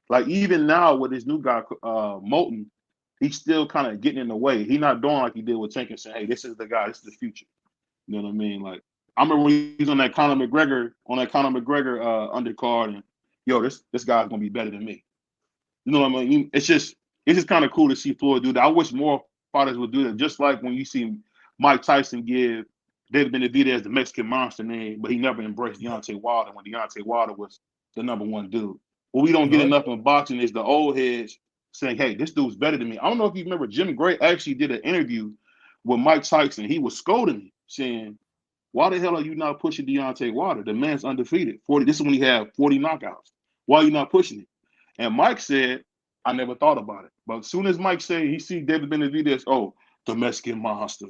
Like even now with this new guy, Moulton, he's still kind of getting in the way. He's not doing like he did with Tank and saying, "Hey, this is the guy. This is the future." You know what I mean? Like I remember when he was on that Conor McGregor undercard, and yo, this guy's gonna be better than me. You know what I mean? It's just kind of cool to see Floyd do that. I wish more fighters would do that. Just like when you see Mike Tyson give David Benavidez the Mexican monster name, but he never embraced Deontay Wilder when Deontay Wilder was the #1 dude. What we don't get enough in boxing is the old heads saying, "Hey, this dude's better than me." I don't know if you remember, Jim Gray actually did an interview with Mike Tyson. He was scolding me, saying, "Why the hell are you not pushing Deontay Wilder? The man's undefeated. 40. This is when he had 40 knockouts. Why are you not pushing it?" And Mike said, "I never thought about it." But as soon as Mike said he see David Benavidez, oh, the Mexican monster.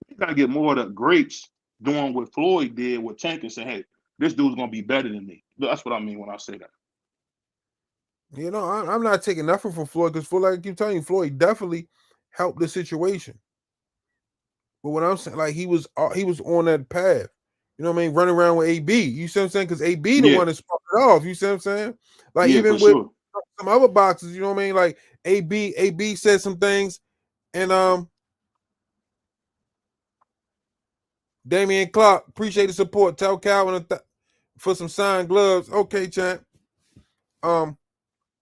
You gotta get more of the greats doing what Floyd did with Tank and say, "Hey, this dude's gonna be better than me." That's what I mean when I say that. You know, I'm not taking nothing from Floyd because Floyd, like I keep telling you, Floyd definitely helped the situation. But what I'm saying, like he was on that path. You know what I mean? Running around with AB. You see what I'm saying? Because AB the one that sparked it off. You see what I'm saying? Like even with some other boxes, you know what I mean? Like AB said some things, and Damian Clark, appreciate the support. Tell Calvin for some signed gloves. Okay, champ.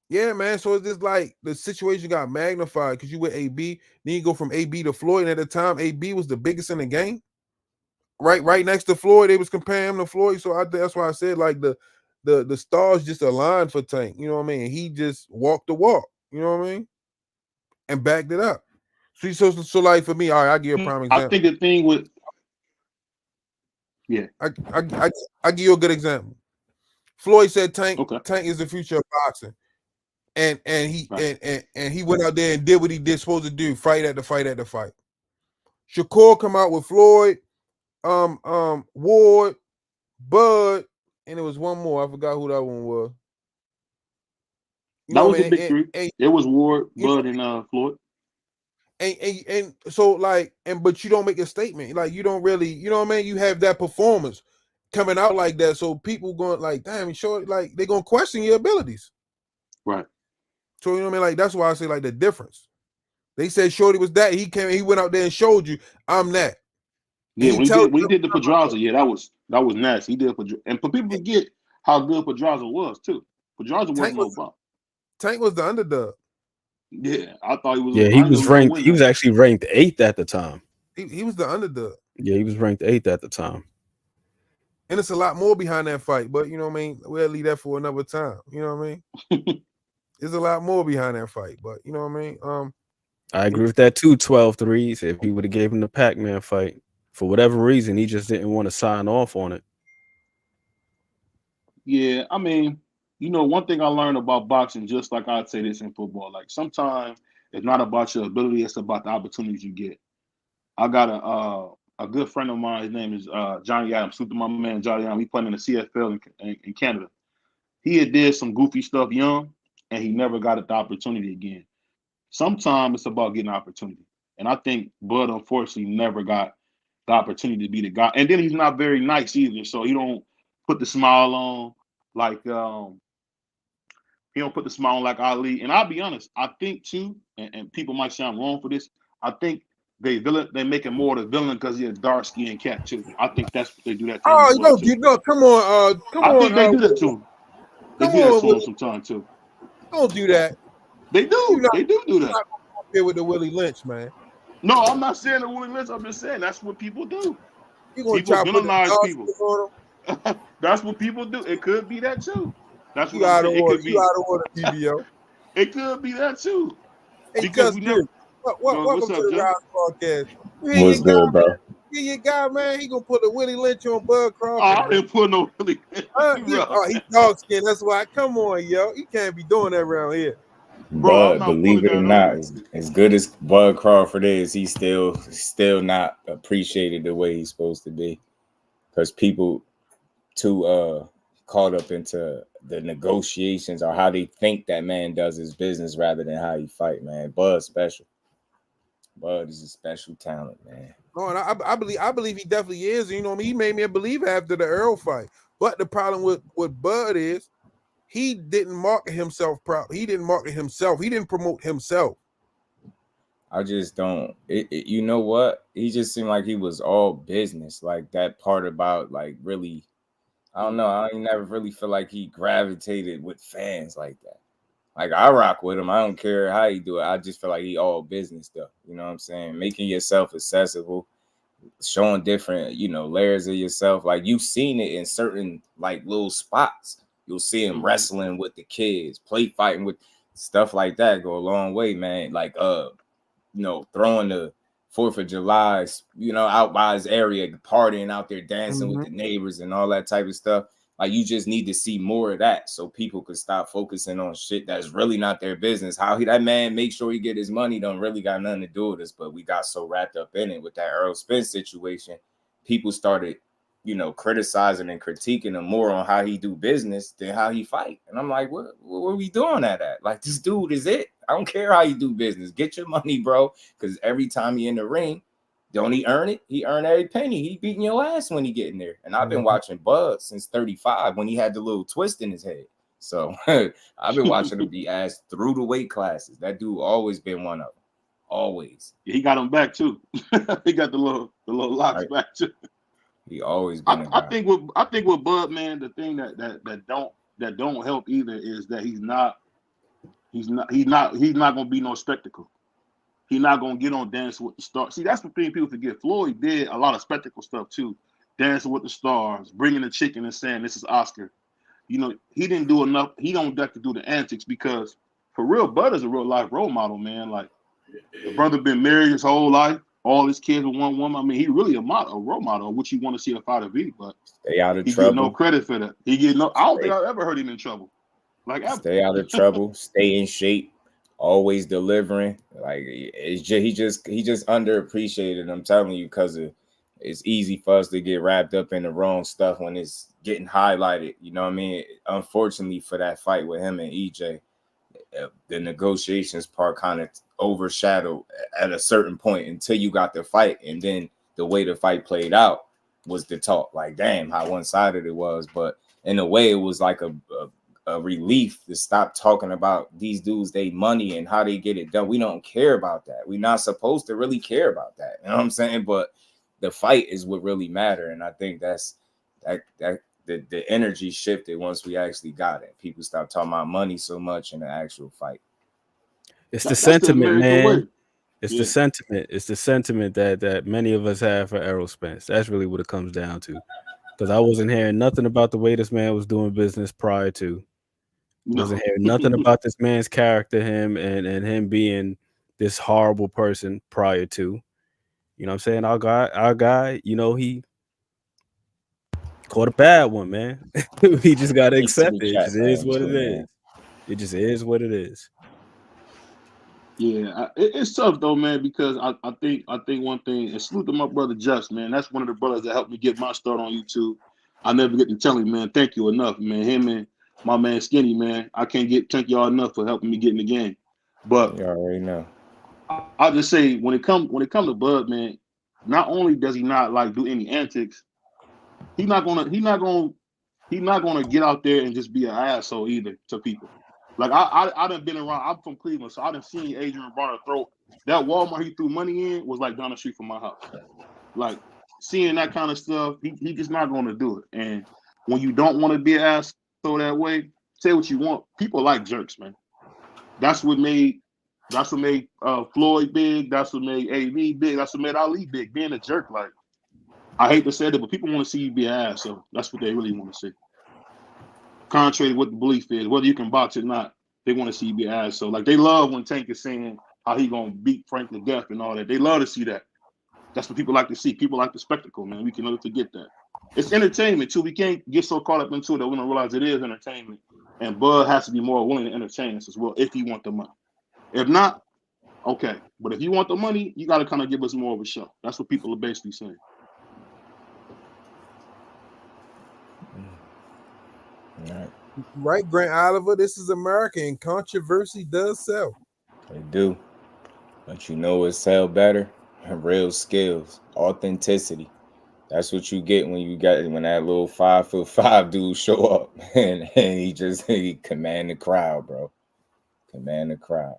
Yeah, man. So it's just like the situation got magnified because you with AB, then you go from AB to Floyd. And at the time, AB was the biggest in the game. Right next to Floyd, they was comparing him to Floyd. So that's why I said like the stars just aligned for Tank. You know what I mean? He just walked the walk. You know what I mean? And backed it up. So like for me, all right, I give you a prime example. I think the thing with I give you a good example. Floyd said Tank is the future of boxing. And he went out there and did what he did supposed to do, fight after fight after fight. Shakur come out with Floyd, Ward, Bud, and it was one more. I forgot who that one was. That was a big three. It was Ward, Bud, and Floyd. And so like, but you don't make a statement. Like you don't really, you know what I mean? You have that performance coming out like that. So people going like, damn, sure, like they're gonna question your abilities. Right. So you know what I mean? Like that's why I say like the difference. They said Shorty was that. He went out there and showed you I'm that. Yeah, when he did the Pedraza, yeah, that was nasty. He did and for people forget how good Pedraza was too. Pedraza wasn't no bum. Tank was the underdog. Yeah, I thought he was. Yeah, he was ranked. He was actually ranked 8th at the time. He was the underdog. Yeah, he was ranked 8th at the time. And it's a lot more behind that fight, but you know what I mean? We'll leave that for another time. You know what I mean? There's a lot more behind that fight, but you know what I mean? I agree with that too, 12-3s. If he would have gave him the Pac-Man fight, for whatever reason, he just didn't want to sign off on it. Yeah, I mean, you know, one thing I learned about boxing, just like I'd say this in football, like sometimes it's not about your ability, it's about the opportunities you get. I got a good friend of mine, his name is Johnny Adams, super my man Johnny Adams. He played in the CFL in Canada. He had did some goofy stuff young, and he never got the opportunity again. Sometimes it's about getting an opportunity. And I think Bud, unfortunately, never got the opportunity to be the guy. And then he's not very nice either, so he don't put the smile on like he don't put the smile on like Ali. And I'll be honest, I think too, and people might say I'm wrong for this, I think they make him more the villain because he's a dark-skinned cat too. I think that's what they do that to him. Oh, no, come on, I think they do that to him. They do that to him sometimes too. Don't do that. They do. They do that. Not here with the Willie Lynch, man. No, I'm not saying the Willie Lynch. I'm just saying that's what people do. People villainize people. That's what people do. It could be that too. That's what I'm saying. You out of order, BBO. It could be that too. Hey, because welcome to the Rize podcast. What's good, bro? Yeah, your guy, man, he gonna put a Willie Lynch on Bud Crawford. Oh, I didn't put no Willie Lynch. He dog skin. That's why. Come on, yo. You can't be doing that around here. Bro, believe it or not, as good as Bud Crawford is, he's still not appreciated the way he's supposed to be. Because people too caught up into the negotiations or how they think that man does his business rather than how he fight, man. Bud's special. Bud is a special talent, man. No, and I believe he definitely is. You know what I mean? He made me a believer after the Earl fight. But the problem with Bud is he didn't market himself properly. He didn't market himself. He didn't promote himself. I just don't. You know what? He just seemed like he was all business. Like that part about like really, I don't know. I never really feel like he gravitated with fans like that. Like I rock with him. I don't care how he do it. I just feel like he all business stuff. You know what I'm saying? Making yourself accessible, showing different, layers of yourself. Like you've seen it in certain like little spots. You'll see him wrestling with the kids, play fighting with stuff like that. Go a long way, man. Like throwing the 4th of July, out by his area, partying out there, dancing with the neighbors and all that type of stuff. Like you just need to see more of that so people could stop focusing on shit that's really not their business. How that man make sure he get his money don't really got nothing to do with us, but we got so wrapped up in it with that Earl Spence situation. People started, criticizing and critiquing him more on how he do business than how he fight. And I'm like, what are we doing that at? Like this dude is it. I don't care how you do business. Get your money, bro. Because every time he in the ring, don't he earn it? He earned every penny. He beating your ass when he get in there. And I've been watching Bud since 35 when he had the little twist in his head. So I've been watching him be ass through the weight classes. That dude always been one of them. Always. He got him back too. He got the little locks back too. He always been. I think with Bud, man, the thing that don't help either is that he's not gonna be no spectacle. He's not gonna get on Dancing with the Stars. See, that's the thing people forget. Floyd did a lot of spectacle stuff too. Dancing with the Stars, bringing the chicken and saying this is Oscar. He didn't do enough. He don't have to do the antics because for real, Bud is a real life role model, man. Like the brother been married his whole life, all his kids with one woman. I mean, he really a role model, which you want to see a fighter be. But stay out of he trouble. Get no credit for that. He get no. I don't think I've ever heard him in trouble. Like ever. Stay out of trouble. Stay in shape. Always delivering. Like it's just he just underappreciated. I'm telling you, because it's easy for us to get wrapped up in the wrong stuff when it's getting highlighted. You know what I mean? Unfortunately for that fight with him and EJ, the negotiations part kind of overshadowed at a certain point until you got the fight, and then the way the fight played out was the talk. Like, damn, how one-sided it was. But in a way, it was like a relief to stop talking about these dudes, they money and how they get it done. We don't care about that. We're not supposed to really care about that. You know what I'm saying? But the fight is what really matter. And I think that's the energy shifted once we actually got it. People stopped talking about money so much in the actual fight. It's the sentiment, man. It's Yeah. the sentiment. It's the sentiment that many of us have for Errol Spence. That's really what it comes down to. Because I wasn't hearing nothing about the way this man was doing business prior to. Wasn't hearing nothing about this man's character, him and him being this horrible person prior to. You know what I'm saying? Our guy, he caught a bad one, man. He just got to accept it. It just is what it is. It just is what it is. Yeah, it's tough though, man, because I think one thing, and salute to my brother Just, man. That's one of the brothers that helped me get my start on YouTube. I never get to tell him, man, thank you enough, man. Him and my man Skinny, man. I can't thank y'all enough for helping me get in the game. But you already know. I'll just say when it come to Bud, man, not only does he not like do any antics, he's not gonna get out there and just be an asshole either to people. Like I done been around. I'm from Cleveland, so I done seen Adrian Barner throw that Walmart he threw money in was like down the street from my house. Like seeing that kind of stuff, he just not going to do it. And when you don't want to be an asshole that way, say what you want. People like jerks, man. That's what made Floyd big. That's what made AB big. That's what made Ali big. Being a jerk, like I hate to say it, but people want to see you be an asshole. That's what they really want to see. Contrary to what the belief is, whether you can box or not, they want to see you be an asshole. Like they love when Tank is saying how he gonna beat Frank to death and all that. They love to see that. That's what people like to see. People like the spectacle, man. We can never forget that. It's entertainment too. We can't get so caught up into it that we don't realize it is entertainment. And Bud has to be more willing to entertain us as well if he want the money. If not, okay. But if you want the money, you got to kind of give us more of a show. That's what people are basically saying. Right, Grant Oliver, this is America and controversy does sell. They do. But you know what sell better? Real skills, authenticity. That's what you get when that little 5'5" dude show up and he command the crowd, bro. Command the crowd.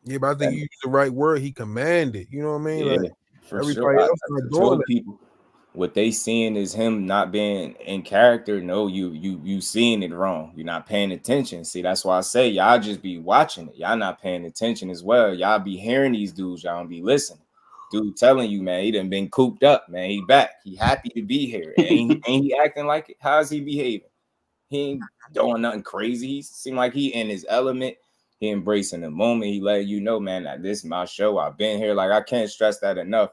Yeah, but I think you used the right word. He commanded. You know what I mean? Yeah, like for everybody sure. else I not doing told that. people what they seeing is him not being in character. No, you seeing it wrong. You're not paying attention. See, that's why I say y'all just be watching it. Y'all not paying attention as well. Y'all be hearing these dudes. Y'all don't be listening. Dude telling you, man, he done been cooped up, man. He back. He happy to be here. Ain't he acting like it? How's he behaving? He ain't doing nothing crazy. He seem like he in his element. He embracing the moment. He letting you know, man, that this is my show. I've been here. Like, I can't stress that enough.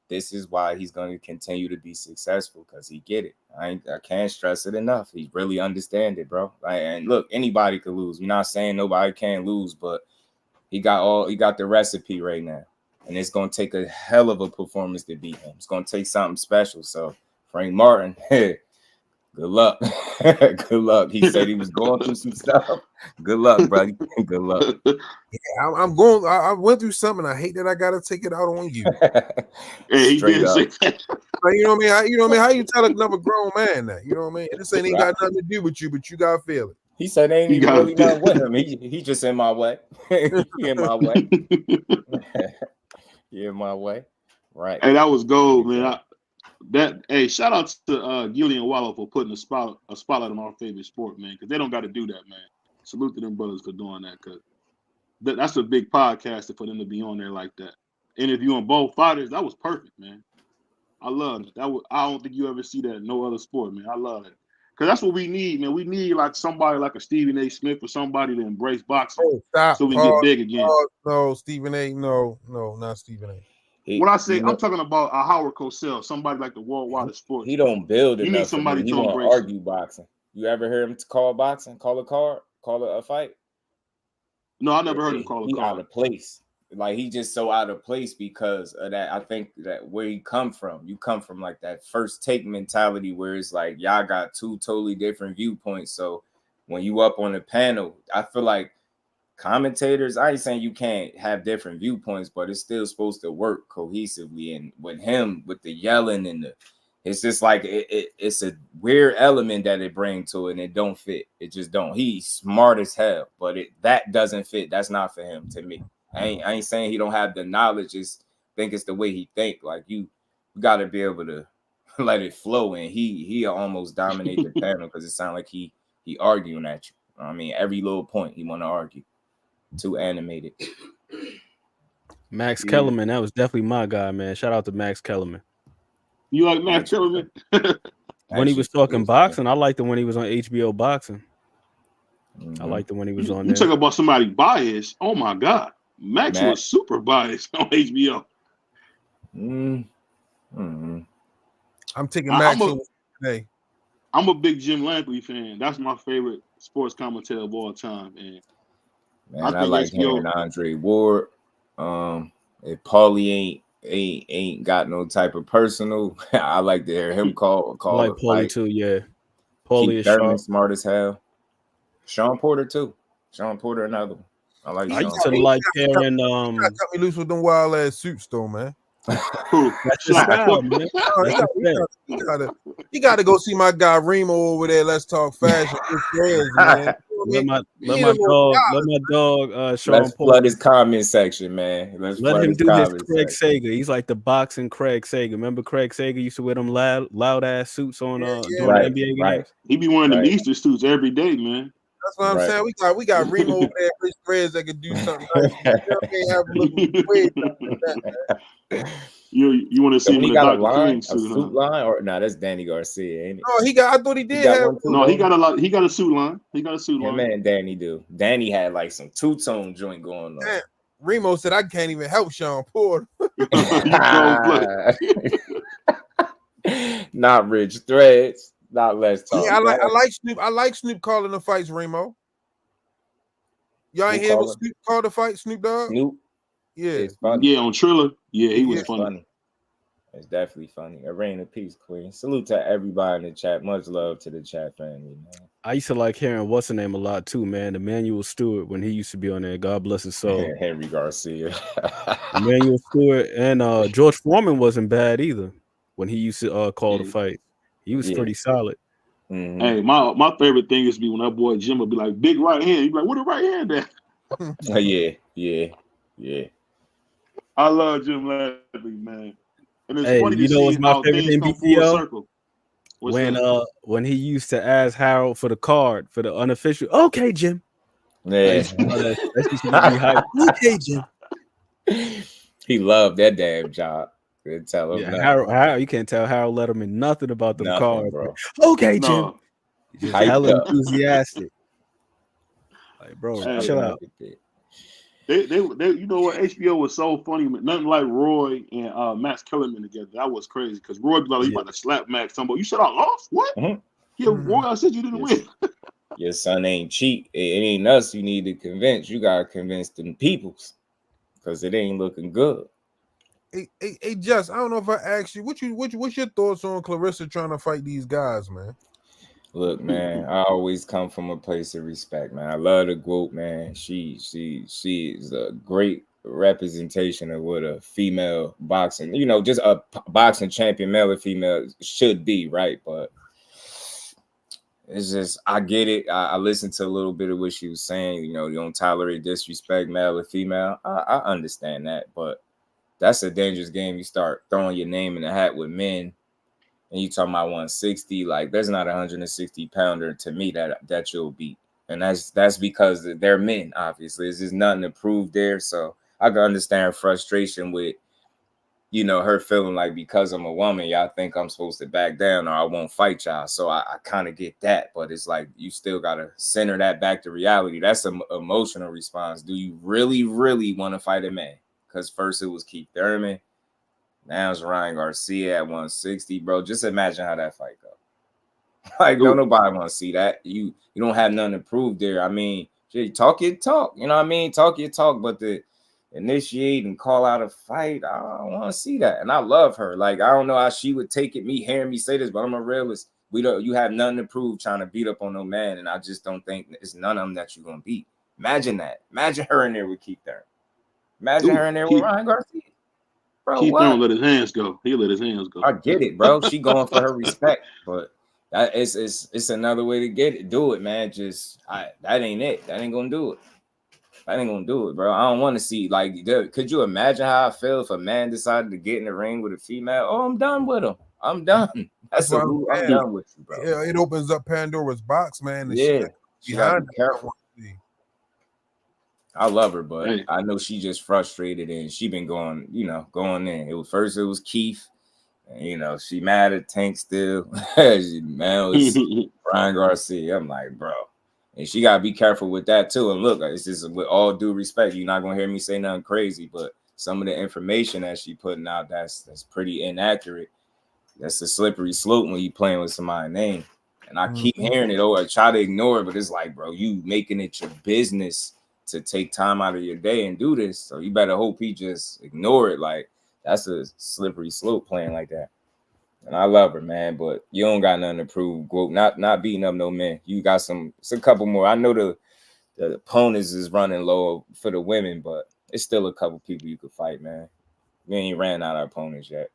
This is why he's going to continue to be successful, because he get it. I can't stress it enough. He really understand it, bro. Like, and look, anybody could lose. We're not saying nobody can't lose, but he got the recipe right now. And it's going to take a hell of a performance to beat him. It's going to take something special. So Frank Martin, good luck. Good luck. He said he was going through some stuff. Good luck, buddy. Good luck. Yeah, I went through something. I hate that I gotta take it out on you. He Straight did up. say that. Like, you know what I mean? How you tell another grown man that? You know what I mean? This ain't got nothing to do with you, but you gotta feel it. He said they ain't even really not with him. He just in my way. He in my way. He in my way. Right. Hey, that was gold, man. Shout out to Gillian Waller for putting a spotlight on our favorite sport, man, because they don't got to do that, man. Salute to them brothers for doing that, because that's a big podcast for them to be on there like that. Interviewing both fighters, that was perfect, man. I love it. I don't think you ever see that in no other sport, man. I love it. Because that's what we need, man. We need like somebody like a Stephen A. Smith or somebody to embrace boxing so we get big again. No, Stephen A. No, not Stephen A. When I say, I'm talking about a Howard Cosell, somebody like the worldwide of sports. He don't build you enough. Need somebody he to want embrace argue boxing. You ever hear him call boxing? Call a card? Call a fight? No, I never heard him call a card. He out of place. Like, he just so out of place because of that. I think that where you come from like that first take mentality where it's like y'all got two totally different viewpoints. So when you up on the panel, I feel like commentators, I ain't saying you can't have different viewpoints, but it's still supposed to work cohesively. And with him, with the yelling and it's just like it's a weird element that it brings to it, and it don't fit. It just don't. He's smart as hell, but that doesn't fit. That's not for him to me. I ain't saying he don't have the knowledge. Just think it's the way he think. Like you got to be able to let it flow, and he almost dominate the panel because it sounds like he arguing at you. I mean, every little point he want to argue. Too animated. Max Kellerman, that was definitely my guy, man. Shout out to Max Kellerman. You like Max Kellerman? When he was talking boxing, I liked it when he was on HBO Boxing. Mm-hmm. I liked it when he was on you there. Talk about somebody biased. Oh my God. Max was super biased on HBO. Mm-hmm. I'm taking Max today. I'm a big Jim Lampley fan. That's my favorite sports commentator of all time. And man, I like hearing Andre Ward. If Paulie ain't got no type of personal, I like to hear him call. I like Paulie too, yeah. Paulie is sharp. Smart as hell. Sean Porter too. Sean Porter, another one. I like. I used to like hearing. Cut me loose with them wild ass suits, though, man. That's his style, man. You got to go see my guy Remo over there. Let's talk fashion. Man. Let my dog. Sean Let's flood his comment section, man. Let him do his Craig Sager. He's like the boxing Craig Sager. Remember Craig Sager used to wear them loud ass suits on during the NBA games. He be wearing them Easter suits every day, man. That's what I'm saying. We got Remo over there, Rich Rize that could do something nice. You want to see him in a Dr. King suit line, or that's Danny Garcia, ain't it? No, I thought he did have one too. No, he got a suit line. He got a suit line. Man, Danny do. Danny had like some two-tone joint going on. Man, Remo said I can't even help Sean Porter. Not Rich Threads. Not less talk. Yeah, I like Snoop. I like Snoop calling the fights, Remo. Y'all ain't hear what Snoop called the fight, Snoop Dogg? Snoop? Yeah. Yeah, on Triller. Yeah, he was funny. It's definitely funny. A reign of peace, Queen. Salute to everybody in the chat. Much love to the chat family, man. I used to like hearing what's the name a lot too, man. Emmanuel Stewart when he used to be on there. God bless his soul. Henry Garcia. Emmanuel Stewart and George Foreman wasn't bad either. when he used to call the fight. He was pretty solid. Mm-hmm. Hey, my favorite thing is to be when that boy Jim would be like, big right hand. He'd be like, what a right hand at? Yeah. I love Jim Ladley, man. And it's Hey, funny to you know what's see my how favorite things come full NBTO? circle. When he used to ask Harold for the card for the unofficial. Okay, Jim. Yeah. That used to get me hyped. Okay, Jim. He loved that damn job. Tell him Harold, you can't tell Harold Letterman nothing about them cards, bro. Okay, Jim. No. Just hella enthusiastic. Like, bro, chill out. They, you know what? HBO was so funny. Nothing like Roy and Max Kellerman together. That was crazy because Roy be like, he about to slap Max. Somebody, you said I lost? What? Mm-hmm. Yeah, Roy, I said you didn't win. Your son ain't cheap. It ain't us you need to convince. You gotta convince them peoples because it ain't looking good. Hey, Jess, I don't know if I asked you, what's your thoughts on Clarissa trying to fight these guys, man? Look, man, I always come from a place of respect, man. I love the GWOAT, man. She is a great representation of what a female boxing, just a boxing champion, male or female, should be, right? But it's just, I get it. I listened to a little bit of what she was saying. You don't tolerate disrespect, male or female. I understand that, but that's a dangerous game. You start throwing your name in the hat with men. And you talking about 160, like there's not a 160 pounder to me that you'll beat. And that's because they're men, obviously. There's just nothing to prove there. So I can understand frustration with, her feeling like because I'm a woman, y'all think I'm supposed to back down or I won't fight y'all. So I kind of get that. But it's like you still got to center that back to reality. That's an emotional response. Do you really, really want to fight a man? Because first it was Keith Thurman. Now it's Ryan Garcia at 160, bro. Just imagine how that fight go. Like, don't nobody want to see that. You don't have nothing to prove there. I mean, talk your talk. You know what I mean? Talk your talk, but to initiate and call out a fight, I don't want to see that. And I love her. Like, I don't know how she would take it, me hearing me say this, but I'm a realist. You have nothing to prove trying to beat up on no man, and I just don't think it's none of them that you're gonna beat. Imagine that. Imagine her in there with Keith Thurman. Imagine her in there with Ryan Garcia. Bro, Keith don't let his hands go. He let his hands go. I get it, bro. She going for her respect, but it's another way to get it. Do it, man. That ain't it. That ain't gonna do it. That ain't gonna do it, bro. I don't want to see could you imagine how I feel if a man decided to get in the ring with a female? Oh, I'm done with him. I'm done. I'm done with you, bro. Yeah, it opens up Pandora's box, man. Yeah, you gotta be careful. I love her, but I know she just frustrated and she been going in. It was Keith, and she mad at Tank still. Man, it's Ryan Garcia. I'm like, bro, and she gotta be careful with that too. And look, it's just with all due respect, you're not gonna hear me say nothing crazy, but some of the information that she putting out that's pretty inaccurate. That's a slippery slope when you playing with somebody's name. And I keep hearing it. I try to ignore it, but it's like, bro, you making it your business to take time out of your day and do this. So you better hope he just ignore it. Like, that's a slippery slope playing like that. And I love her, man, but you don't got nothing to prove. GWOAT, not beating up no man. You got it's a couple more. I know the opponents is running low for the women, but it's still a couple people you could fight, man. We ain't ran out of opponents yet.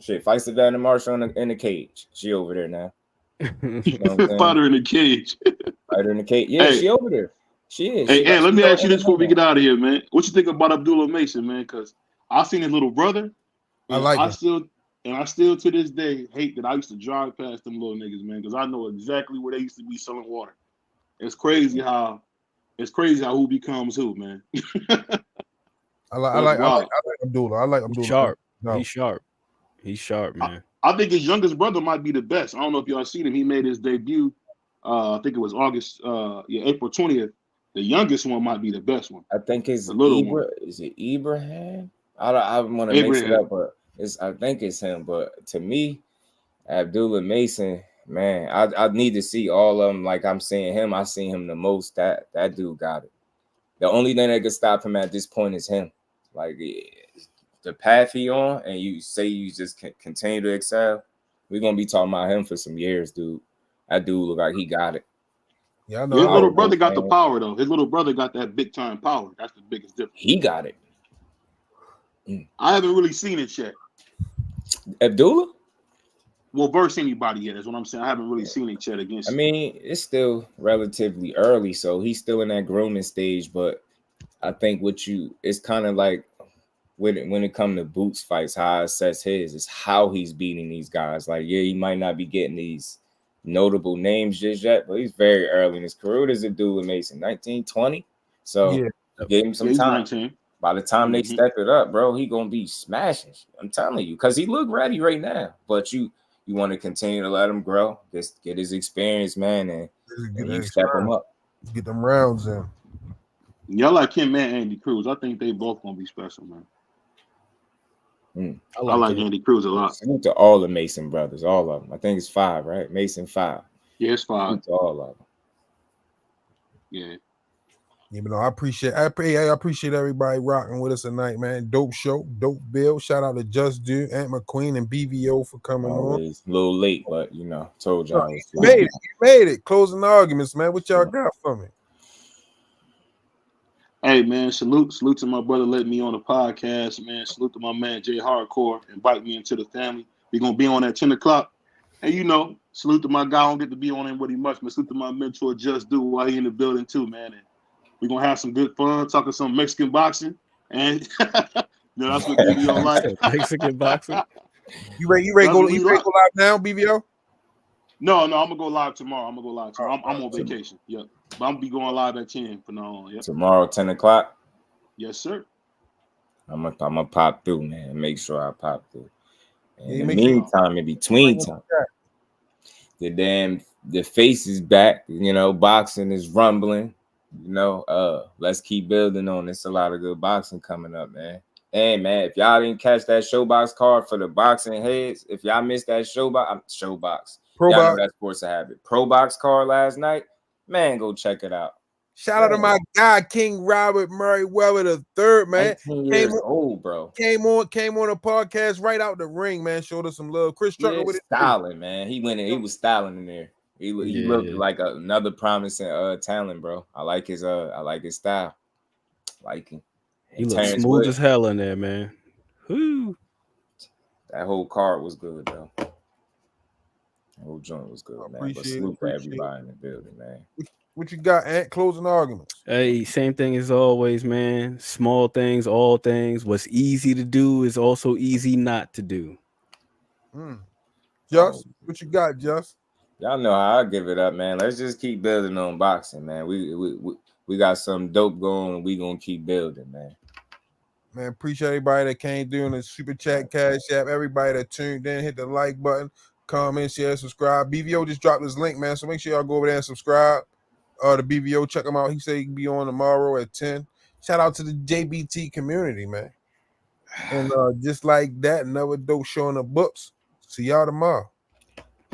Shit, fight Savannah Marshall in the cage. She over there now. Fight her in the cage. Fight her in the cage. Yeah, she over there. She is. Hey, let me ask you this before we get out of here, man. What you think about Abdullah Mason, man? Because I seen his little brother. I still to this day hate that I used to drive past them little niggas, man, because I know exactly where they used to be selling water. It's crazy how who becomes who, man. I like Abdullah. I like Abdullah. He's sharp, man. I think his youngest brother might be the best. I don't know if y'all seen him. He made his debut. I think it was April 20th. The youngest one might be the best one. I think it's the little one. Is it Ibrahim? I want to mix it up, but I think it's him. But to me, Abdullah Mason, man, I need to see all of them. Like I'm seeing him, I seen him the most. That dude got it. The only thing that could stop him at this point is him. Like the path he on, and you say you just continue to excel. We're gonna be talking about him for some years, dude. That dude look like he got it. Yeah, I know. His little brother got the power, though. His little brother got that big time power. That's the biggest difference. He got it. I haven't really seen it yet. Abdullah? Well, versus anybody yet. That's what I'm saying. I haven't really seen it yet against. I mean, it's still relatively early, so he's still in that grooming stage. But I think it's kind of like when it comes to boots fights, how I assess his is how he's beating these guys. Like, yeah, he might not be getting these notable names just yet, but he's very early in his career. What does it do with Mason? 19, 20? So give him some time. 19. By the time they step it up, bro, he gonna be smashing. I'm telling you, because he look ready right now. But you want to continue to let him grow, just get his experience, man, and you step him up. Get them rounds in. Y'all like him and Andy Cruz. I think they both gonna be special, man. I like Andy Cruz a lot. Salute to all the Mason brothers, all of them. I think it's 5, right? Mason 5. Yeah, it's 5. Salute to all of them. Yeah. Even though I appreciate everybody rocking with us tonight, man. Dope show, dope bill. Shout out to Just Do, Aunt McQueen, and BVO for coming on. A little late, but told y'all. You made it. Closing the arguments, man. What y'all got for me? Hey, man, salute to my brother letting me on the podcast, man. Salute to my man, Jay Hardcore, invite me into the family. We're going to be on at 10 o'clock. And, salute to my guy. I don't get to be on anybody much, but salute to my mentor, Just Do, while he in the building, too, man. And we're going to have some good fun, talking some Mexican boxing. And that's what BVO like. Mexican boxing? You ready to go live now, BVO? No, I'm gonna go live tomorrow. I'm on vacation. Yep. But I'm gonna be going live at 10 from now on. Yep. Tomorrow, 10 o'clock? Yes, sir. I'm gonna pop through, man. Make sure I pop through. In the meantime, in between time, the face is back. Boxing is rumbling. Let's keep building on this. A lot of good boxing coming up, man. And man, if y'all didn't catch that Showbox card for the boxing heads, if y'all missed that Showbox. Y'all know that sports a habit. Pro Box card last night, man, go check it out. Shout out to my guy King Robert Murray-Weber III, man. 18 years old, bro. Came on a podcast right out the ring, man. Showed us some love. Chris Trucker with it. Styling, man. He went in. He was styling in there. He looked like another promising talent, bro. I like his style. Like him. He looked smooth as hell in there, man. Whoo. That whole card was good, though. The whole joint was good, man. But salute for everybody in the building, man. What you got, Ant? Closing arguments. Hey, same thing as always, man. Small things, all things. What's easy to do is also easy not to do. Just, what you got, Just? Y'all know how I give it up, man. Let's just keep building on boxing, man. We got some dope going, and we gonna keep building, man. Man, appreciate everybody that came through in the super chat, cash app. Everybody that tuned in, hit the like button, comment, share, subscribe. BVO just dropped this link, man. So make sure y'all go over there and subscribe. The BVO, check him out. He said he can be on tomorrow at 10. Shout out to the JBT community, man. And just like that, another dope show in the books. See y'all tomorrow.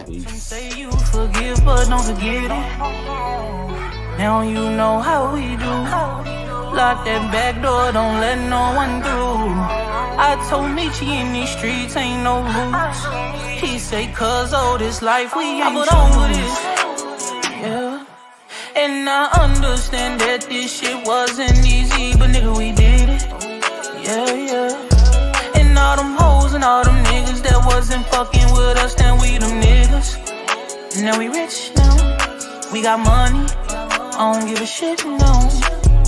Peace. Say you forgive, but don't forget it. Now you know how we do. Lock that back door, don't let no one through. I told Nietzsche in these streets ain't no roots. He say, cause all this life we ain't put on with it. Yeah. And I understand that this shit wasn't easy, but nigga, we did it. Yeah. And all them hoes and all them niggas that wasn't fucking with us, then we them niggas. Now we rich now, we got money, I don't give a shit, no.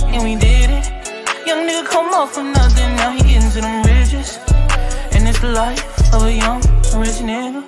And we did it. Young nigga come up for nothing, now he getting to them riches. And it's the life of a young rich nigga.